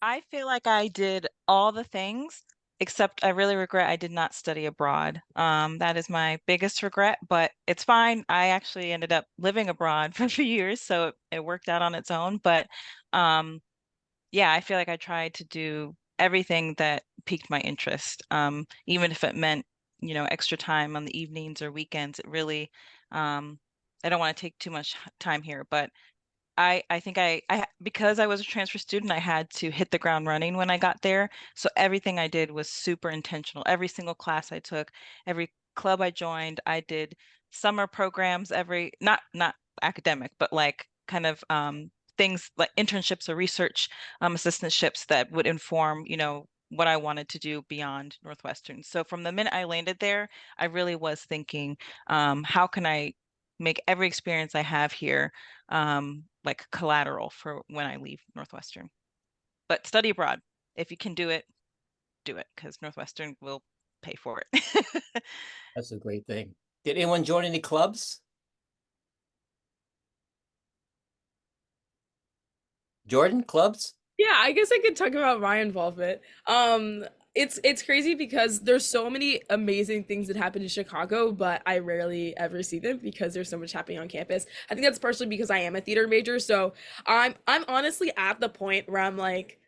I feel like I did all the things, except I really regret I did not study abroad. That is my biggest regret, but it's fine. I actually ended up living abroad for a few years, so it worked out on its own. But yeah, I feel like I tried to do everything that piqued my interest, even if it meant, extra time on the evenings or weekends. It really, I don't want to take too much time here, but I think because I was a transfer student, I had to hit the ground running when I got there. So everything I did was super intentional. Every single class I took, every club I joined, I did summer programs, not academic, but like kind of things like internships or research assistantships that would inform, what I wanted to do beyond Northwestern. So from the minute I landed there, I really was thinking, how can I make every experience I have here like collateral for when I leave Northwestern. But study abroad. If you can do it, because Northwestern will pay for it. That's a great thing. Did anyone join any clubs? Jordan, clubs? Yeah, I guess I could talk about my involvement. It's crazy because there's so many amazing things that happen in Chicago, but I rarely ever see them because there's so much happening on campus. I think that's partially because I am a theater major, so I'm honestly at the point where I'm like,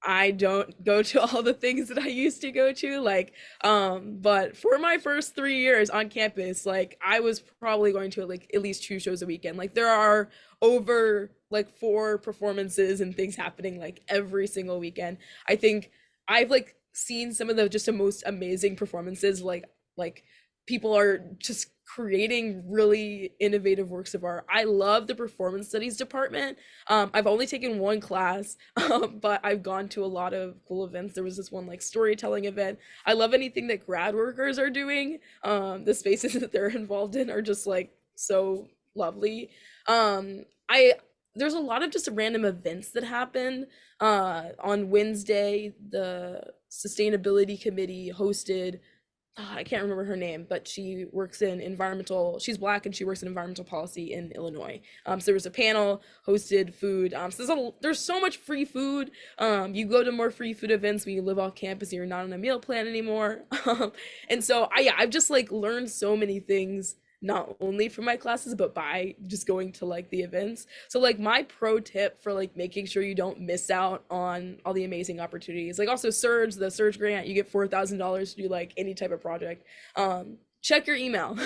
I don't go to all the things that I used to go to, but for my first 3 years on campus, like I was probably going to like at least 2 shows a weekend. Like there are over like 4 performances and things happening like every single weekend. I think I've like seen some of the just the most amazing performances, like people are just creating really innovative works of art. I love the performance studies department. I've only taken 1 class, but I've gone to a lot of cool events. There was this one like storytelling event. I love anything that grad workers are doing. The spaces that they're involved in are just like so lovely. I There's a lot of just random events that happen. On Wednesday, the sustainability committee hosted, I can't remember her name, but she works in she's Black and she works in environmental policy in Illinois. So there was a panel, hosted food. So there's so much free food. You go to more free food events when you live off campus and you're not on a meal plan anymore. And so I've just like learned so many things, not only from my classes, but by just going to like the events. So like my pro tip for like making sure you don't miss out on all the amazing opportunities, like also the Surge grant, you get $4,000 to do like any type of project. Check your email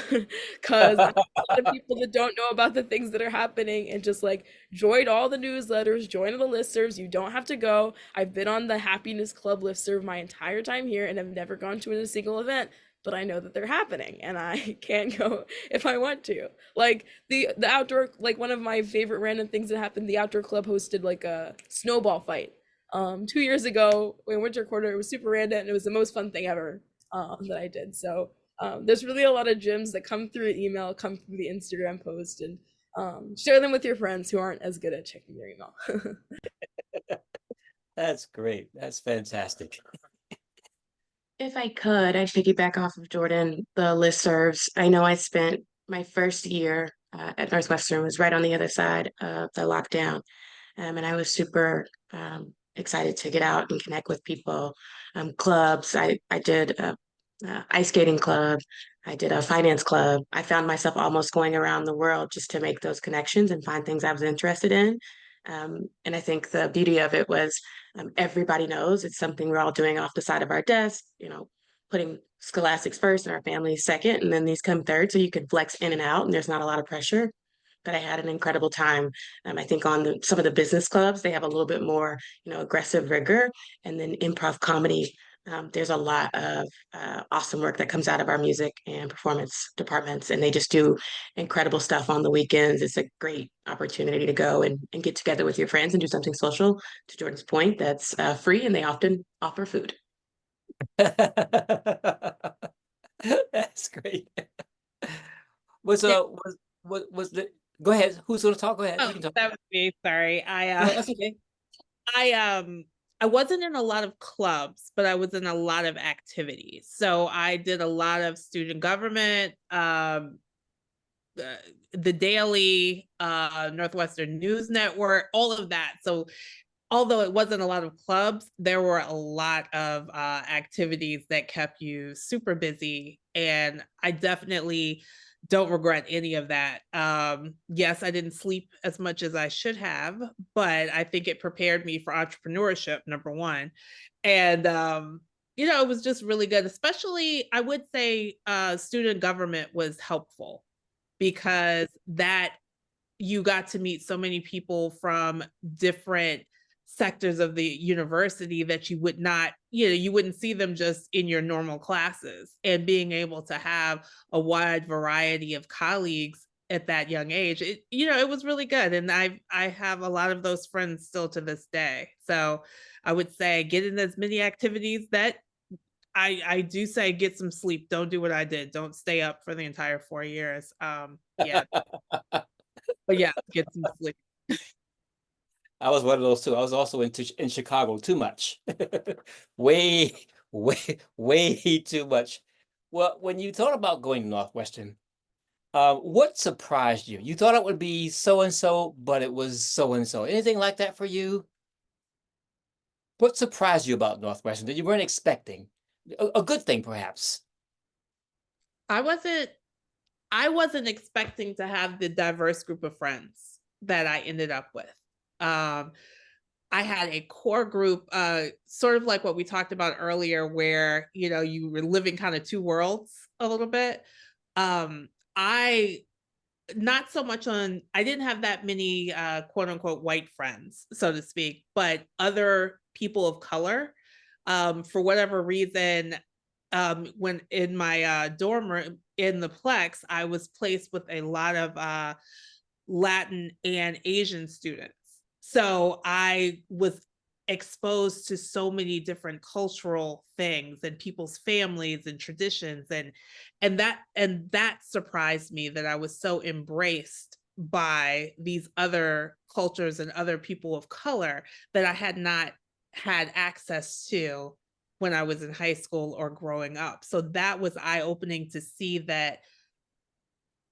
because a lot of people that don't know about the things that are happening, and just like join all the newsletters, join the listservs. You don't have to go. I've been on the Happiness Club listserv my entire time here and I've never gone to a single event, but I know that they're happening and I can go if I want to. Like the outdoor, like one of my favorite random things that happened, the outdoor club hosted like a snowball fight 2 years ago in winter quarter. It was super random and it was the most fun thing ever that I did. So there's really a lot of gyms that come through email, come through the Instagram post, and share them with your friends who aren't as good at checking their email. That's great. That's fantastic. If I could, I'd piggyback off of Jordan, the listservs. I know I spent my first year at Northwestern was right on the other side of the lockdown. And I was super excited to get out and connect with people. Clubs, I did a ice skating club. I did a finance club. I found myself almost going around the world just to make those connections and find things I was interested in. And I think the beauty of it was everybody knows it's something we're all doing off the side of our desk, putting scholastics first and our families second, and then these come third. So you can flex in and out, and there's not a lot of pressure. But I had an incredible time. I think on some of the business clubs, they have a little bit more, aggressive rigor. And then improv comedy, there's a lot of awesome work that comes out of our music and performance departments, and they just do incredible stuff on the weekends. It's a great opportunity to go and get together with your friends and do something social. To Jordan's point, that's free, and they often offer food. That's great. Was the go ahead. Who's going to talk? Go ahead. You Oh, can talk. that was me. Sorry. No, that's okay. I wasn't in a lot of clubs, but I was in a lot of activities. So I did a lot of student government, the Daily, Northwestern News Network, all of that. So although it wasn't a lot of clubs, there were a lot of activities that kept you super busy. And I definitely don't regret any of that. Yes, I didn't sleep as much as I should have, but I think it prepared me for entrepreneurship, number one. And it was just really good. Especially, I would say student government was helpful because that you got to meet so many people from different sectors of the university that you would not, you wouldn't see them just in your normal classes. And being able to have a wide variety of colleagues at that young age, it was really good. And I have a lot of those friends still to this day. So I would say get in as many activities that I do say get some sleep. Don't do what I did. Don't stay up for the entire 4 years. Yeah. But yeah, get some sleep. I was one of those too. I was also in Chicago too much. Way, way too much. Well, when you thought about going to Northwestern, what surprised you? You thought it would be so and so, but it was so and so. Anything like that for you? What surprised you about Northwestern that you weren't expecting? A good thing, perhaps. I wasn't expecting to have the diverse group of friends that I ended up with. I had a core group, sort of like what we talked about earlier, where you were living kind of two worlds a little bit. I not so much I didn't have that many quote unquote white friends, so to speak, but other people of color. For whatever reason, when in my dorm room in the Plex, I was placed with a lot of Latin and Asian students. So I was exposed to so many different cultural things and people's families and traditions, and that surprised me that I was so embraced by these other cultures and other people of color that I had not had access to when I was in high school or growing up. So that was eye-opening to see that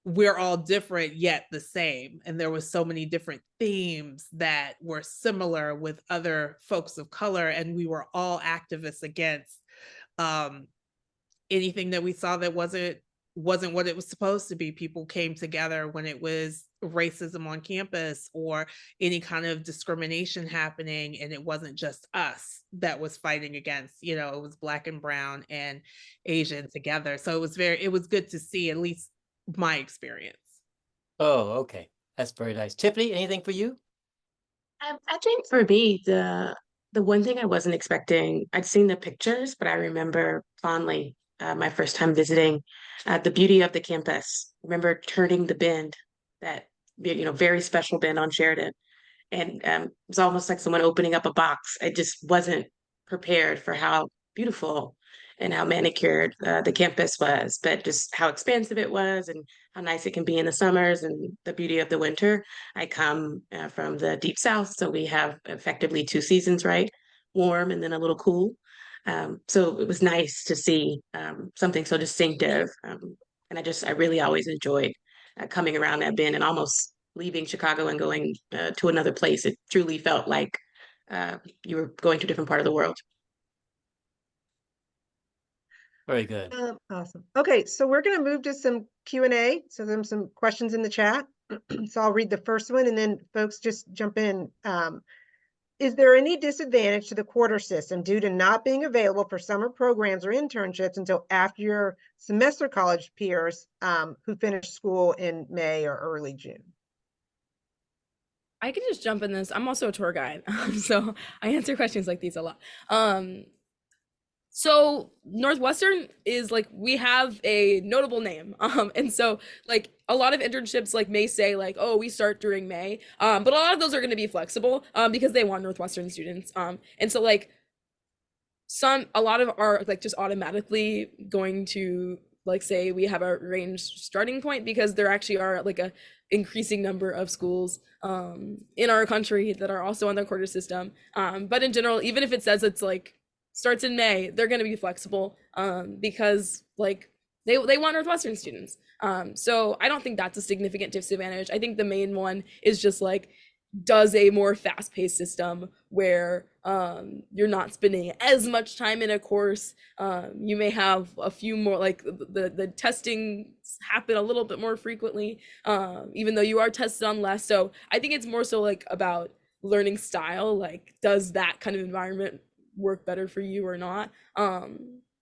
we're all different yet the same. And there was so many different themes that were similar with other folks of color. And we were all activists against anything that we saw that wasn't what it was supposed to be. People came together when it was racism on campus or any kind of discrimination happening, and it wasn't just us that was fighting against, it was Black and brown and Asian together. So it was good to see, at least my experience. Oh, okay. That's very nice. Tiffany, anything for you? I think for me, the one thing I wasn't expecting, I'd seen the pictures, but I remember fondly my first time visiting the beauty of the campus. I remember turning the bend, that very special bend on Sheridan, and it was almost like someone opening up a box. I just wasn't prepared for how beautiful and how manicured the campus was, but just how expansive it was and how nice it can be in the summers and the beauty of the winter. I come from the deep South, so we have effectively two seasons, right? warm and then a little cool. So it was nice to see something so distinctive. And I really always enjoyed coming around that bend and almost leaving Chicago and going to another place. It truly felt like you were going to a different part of the world. Very good. Awesome. Okay, so we're going to move to some Q&A. So there's some questions in the chat. So I'll read the first one and then folks just jump in. Is there any disadvantage to the quarter system due to not being available for summer programs or internships until after your semester college peers who finish school in May or early June? I can just jump in this. I'm also a tour guide, so I answer questions like these a lot. So Northwestern is like, we have a notable name. And so like a lot of internships like may say like, oh, we start during May. But a lot of those are going to be flexible because they want Northwestern students. And so like a lot of are like just automatically going to like say we have a range starting point because there actually are like a increasing number of schools in our country that are also on the quarter system. But in general, even if it says it's like starts in May, they're going to be flexible because like they want Northwestern students. So I don't think that's a significant disadvantage. I think the main one is just like, does a more fast-paced system where you're not spending as much time in a course. You may have a few more, like the testing happen a little bit more frequently, even though you are tested on less. So I think it's more so like about learning style, like does that kind of environment work better for you or not.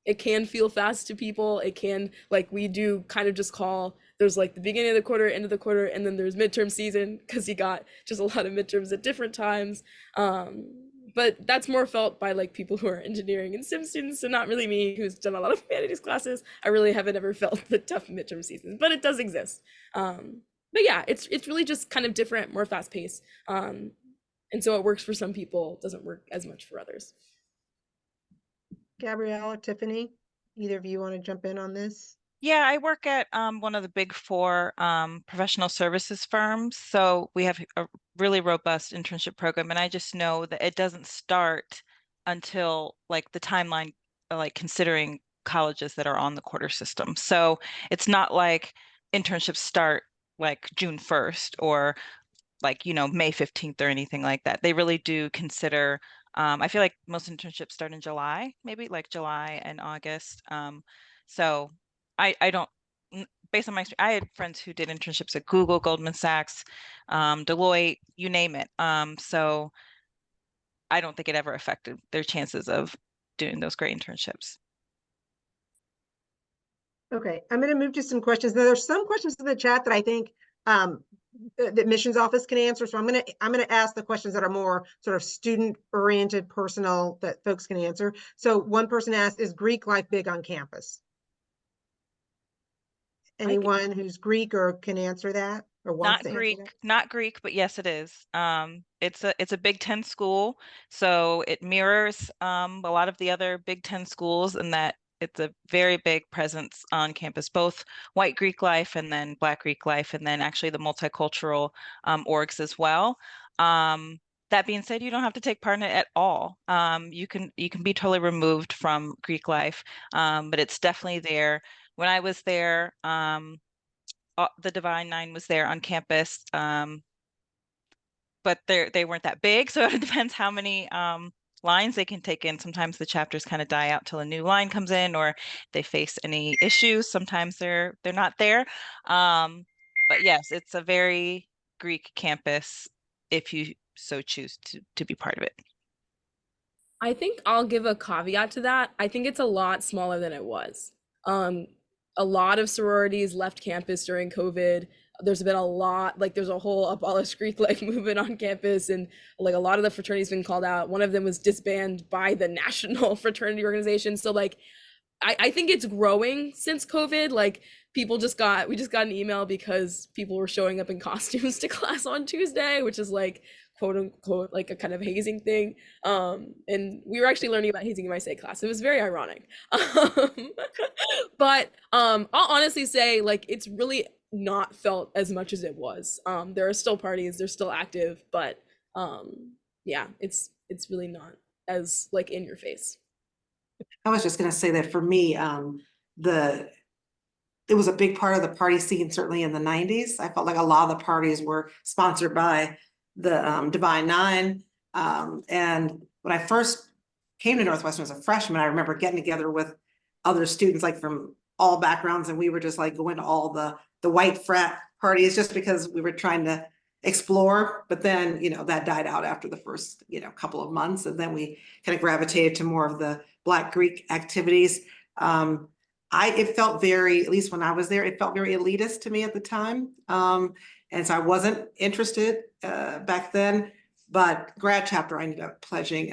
It can feel fast to people. It can, like we do kind of just call, there's like the beginning of the quarter, end of the quarter, and then there's midterm season because you got just a lot of midterms at different times. But that's more felt by like people who are engineering and STEM students, and not really me, who's done a lot of humanities classes. I really haven't ever felt the tough midterm season, but it does exist. But yeah, it's really just kind of different, more fast paced. And so it works for some people, doesn't work as much for others. Gabrielle or Tiffany, either of you want to jump in on this? Yeah, I work at one of the big four professional services firms. So we have a really robust internship program. And I just know that it doesn't start until like the timeline, like considering colleges that are on the quarter system. So it's not like internships start like June 1st or like, May 15th or anything like that. They really do consider, I feel like most internships start in July, maybe like July and August. So I don't, based on my experience, I had friends who did internships at Google, Goldman Sachs, Deloitte, you name it. So I don't think it ever affected their chances of doing those great internships. Okay, I'm going to move to some questions. Now, there's some questions in the chat that I think the admissions office can answer. So I'm going to ask the questions that are more sort of student oriented, personal, that folks can answer. So one person asked, is Greek life big on campus? Anyone who's Greek or can answer that or wants to answer that? Not Greek, but yes, it is. It's a Big Ten school, so it mirrors a lot of the other Big Ten schools in that it's a very big presence on campus, both white Greek life and then Black Greek life, and then actually the multicultural orgs as well. That being said, you don't have to take part in it at all. You can be totally removed from Greek life, but it's definitely there. When I was there, the Divine Nine was there on campus, but they weren't that big, so it depends how many lines they can take in. Sometimes the chapters kind of die out till a new line comes in, or they face any issues. Sometimes they're not there. But yes, it's a very Greek campus if you so choose to be part of it. I think I'll give a caveat to that. I think it's a lot smaller than it was. A lot of sororities left campus during COVID. There's been a lot, like there's a whole abolish Greek life movement on campus, and like a lot of the fraternities been called out. One of them was disbanded by the national fraternity organization. So like, I think it's growing since COVID. Like we just got an email because people were showing up in costumes to class on Tuesday, which is like quote unquote like a kind of hazing thing. And we were actually learning about hazing in my state class. It was very ironic. But I'll honestly say like it's really not felt as much as it was. There are still parties, they're still active, but yeah, it's really not as like in your face. I was just gonna say that for me, it was a big part of the party scene, certainly in the 90s. I felt like a lot of the parties were sponsored by the Divine Nine. And when I first came to Northwestern as a freshman, I remember getting together with other students like from all backgrounds, and we were just like going to all the white frat parties just because we were trying to explore. But then, that died out after the first, couple of months, and then we kind of gravitated to more of the Black Greek activities. It felt very, at least when I was there, it felt very elitist to me at the time. And so I wasn't interested back then, but grad chapter, I ended up pledging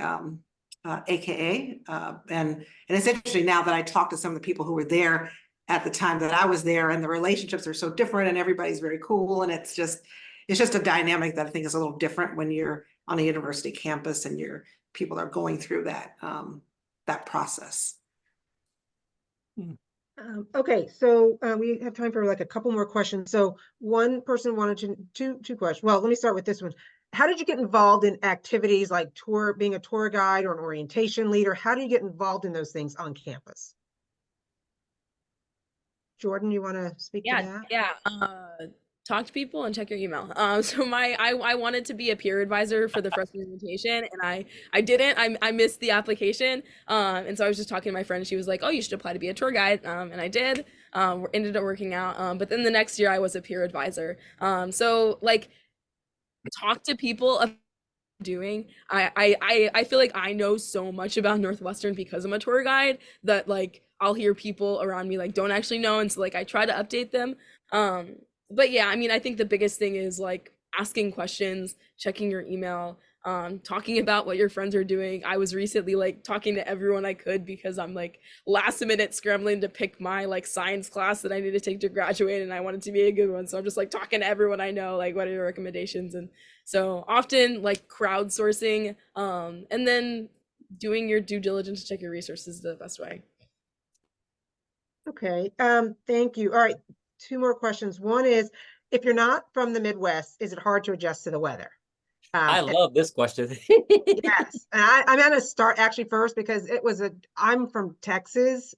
AKA. And it's interesting now that I talk to some of the people who were there at the time that I was there, and the relationships are so different and everybody's very cool. And it's just a dynamic that I think is a little different when you're on a university campus and people are going through that process. Okay, so we have time for like a couple more questions. So one person wanted two questions. Well, let me start with this one. How did you get involved in activities like being a tour guide or an orientation leader? How do you get involved in those things on campus? Jordan, you want to speak to that? Yeah. Talk to people and check your email. So I wanted to be a peer advisor for the freshman orientation, and I didn't. I missed the application. And so I was just talking to my friend. She was like, "Oh, you should apply to be a tour guide." And I did. Ended up working out. But then the next year I was a peer advisor. So like, talk to people about doing. I feel like I know so much about Northwestern because I'm a tour guide that like I'll hear people around me like don't actually know, and so like I try to update them. But yeah, I mean, I think the biggest thing is like asking questions, checking your email, talking about what your friends are doing. I was recently like talking to everyone I could because I'm like last minute scrambling to pick my like science class that I need to take to graduate, and I want it to be a good one. So I'm just like talking to everyone I know, like what are your recommendations? And so often like crowdsourcing, and then doing your due diligence to check your resources is the best way. Okay, thank you. All right, two more questions. One is, if you're not from the Midwest, is it hard to adjust to the weather? I love this question. Yes, and I'm gonna start actually first because I'm from Texas,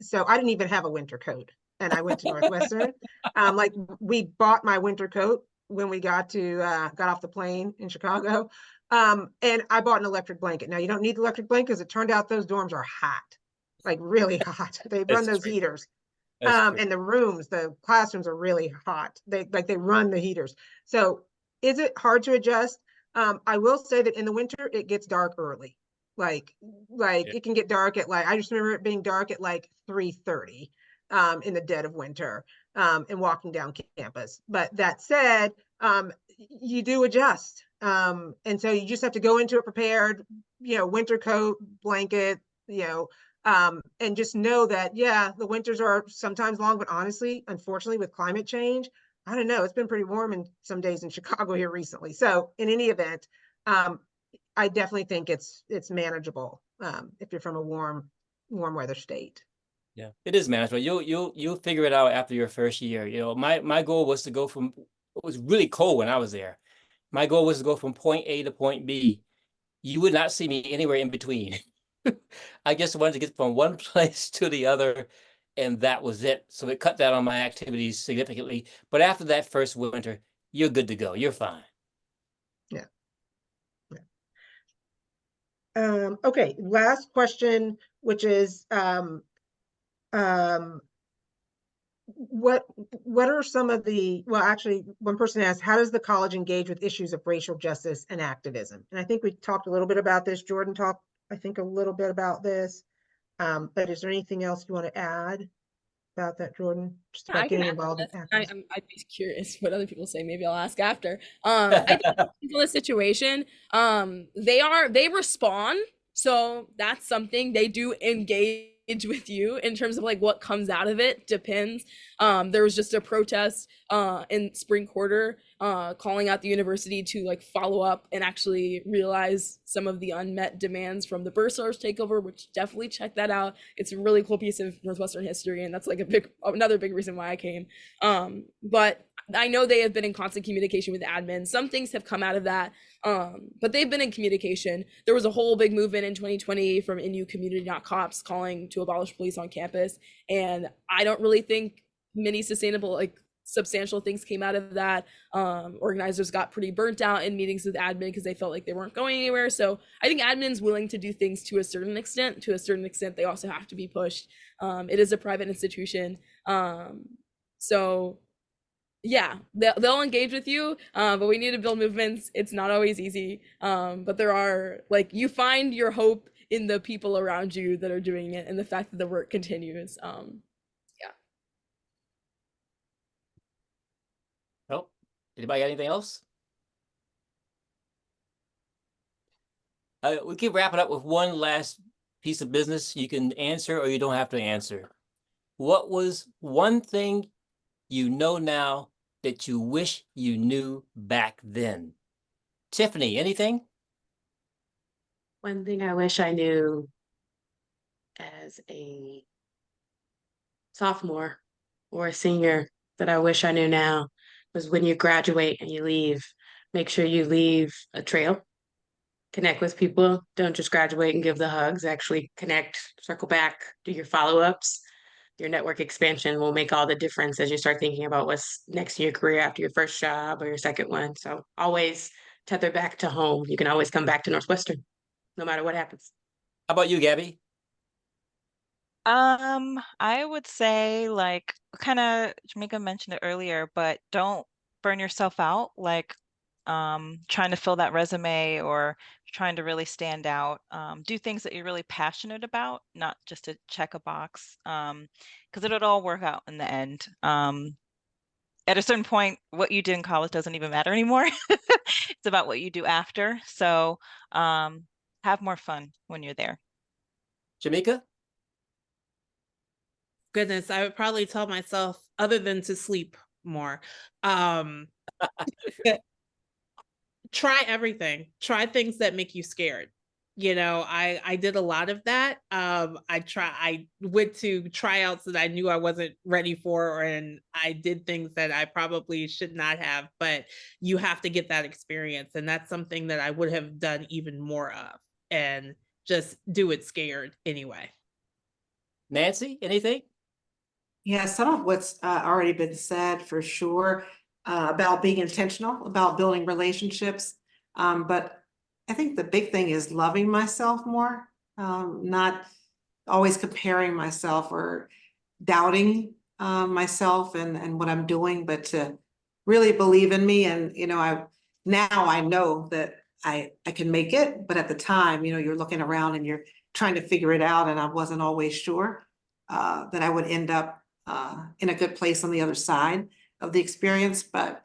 so I didn't even have a winter coat, and I went to Northwestern. Like we bought my winter coat when we got off the plane in Chicago, and I bought an electric blanket. Now you don't need the electric blanket because it turned out those dorms are hot, like really hot. They run those heaters. And the classrooms are really hot. They run the heaters. So is it hard to adjust? I will say that in the winter, it gets dark early. Like it can get dark at I just remember it being dark at like 3:30 in the dead of winter and walking down campus. But that said, you do adjust. And so you just have to go into it prepared, winter coat, blanket, and just know that, yeah, the winters are sometimes long, but honestly, unfortunately, with climate change, I don't know, it's been pretty warm in some days in Chicago here recently. So in any event, I definitely think it's manageable if you're from a warm weather state. Yeah, it is manageable. You'll figure it out after your first year. My goal was to go from, it was really cold when I was there. My goal was to go from point A to point B. You would not see me anywhere in between. I just wanted to get from one place to the other, and that was it. So it cut down on my activities significantly. But after that first winter, you're good to go. You're fine. Yeah. Okay, last question, which is what are some of the, well, actually, one person asked, how does the college engage with issues of racial justice and activism? And I think we talked a little bit about this. Jordan talked, I think, a little bit about this. But is there anything else you want to add about that, Jordan? Just about getting involved in activism? I'd be curious what other people say. Maybe I'll ask after. I think in this situation, they respond. So that's something they do engage with you in terms of like what comes out of it depends. There was just a protest in spring quarter calling out the university to like follow up and actually realize some of the unmet demands from the Bursars takeover, which definitely check that out. It's a really cool piece of Northwestern history, and that's like another big reason why I came. But I know they have been in constant communication with admin. Some things have come out of that, but they've been in communication. There was a whole big movement in 2020 from NU Community Not Cops calling to abolish police on campus. And I don't really think many substantial things came out of that. Organizers got pretty burnt out in meetings with admin because they felt like they weren't going anywhere. So I think admin's willing to do things to a certain extent. To a certain extent, they also have to be pushed. It is a private institution. So yeah, they'll engage with you, but we need to build movements. It's not always easy, but there are, like, you find your hope in the people around you that are doing it and the fact that the work continues. Yeah. Oh, anybody got anything else? We can wrap it up with one last piece of business. You can answer or you don't have to answer. What was one thing you know now that you wish you knew back then? Tiffany, anything? One thing I wish I knew as a sophomore or a senior that I wish I knew now was when you graduate and you leave, make sure you leave a trail. Connect with people. Don't just graduate and give the hugs. Actually connect, circle back, do your follow-ups. Your network expansion will make all the difference as you start thinking about what's next in your career after your first job or your second one. So always tether back to home. You can always come back to Northwestern, no matter what happens. How about you, Gabby? I would say, like, kind of Jamaica mentioned it earlier, but don't burn yourself out, like trying to fill that resume or trying to really stand out. Do things that you're really passionate about, not just to check a box, because it'll all work out in the end. At a certain point, what you did in college doesn't even matter anymore. It's about what you do after. So have more fun when you're there. Jamaica? Goodness, I would probably tell myself, other than to sleep more, try everything. Try things that make you scared. You know, I did a lot of that. I went to tryouts that I knew I wasn't ready for, and I did things that I probably should not have, but you have to get that experience. And that's something that I would have done even more of, and just do it scared anyway. Nancy, anything? Yeah, some of what's already been said for sure about being intentional, about building relationships. But I think the big thing is loving myself more, not always comparing myself or doubting myself and what I'm doing, but to really believe in me. And, you know, now I know that I can make it, but at the time, you know, you're looking around and you're trying to figure it out. And I wasn't always sure that I would end up in a good place on the other side of the experience. But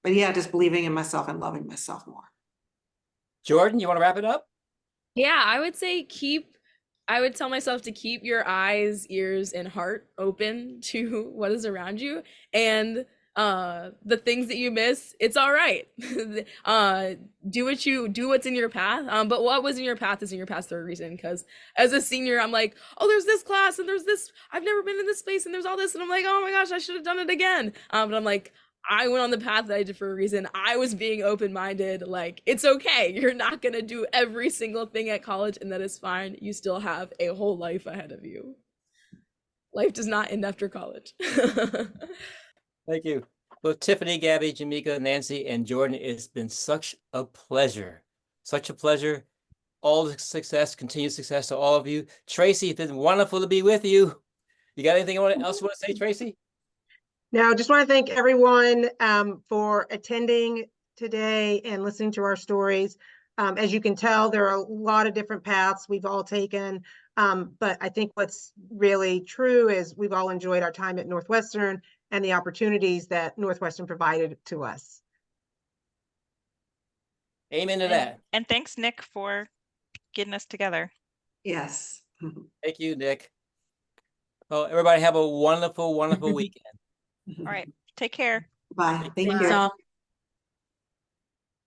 yeah, just believing in myself and loving myself more. Jordan, you want to wrap it up? Yeah, I would say I would tell myself to keep your eyes, ears, and heart open to what is around you, and the things that you miss, it's all right. Do what's in your path. But what was in your path is in your path for a reason. Because as a senior, I'm like, oh, there's this class and there's this, I've never been in this space and there's all this, and I'm like, oh my gosh, I should have done it again. But I'm like, I went on the path that I did for a reason. I was being open-minded. Like, it's okay. You're not gonna do every single thing at college, and that is fine. You still have a whole life ahead of you. Life does not end after college. Thank you. Well, Tiffany, Gabby, Jamaica, Nancy, and Jordan, it's been such a pleasure. Such a pleasure. All the success, continued success to all of you. Tracy, it's been wonderful to be with you. You got anything else you want to say, Tracy? Now, just want to thank everyone for attending today and listening to our stories. As you can tell, there are a lot of different paths we've all taken. But I think what's really true is we've all enjoyed our time at Northwestern and the opportunities that Northwestern provided to us. Amen to that. And thanks, Nick, for getting us together. Yes. Thank you, Nick. Well, everybody have a wonderful, wonderful weekend. All right. Take care. Bye. Thank Thanks you. all.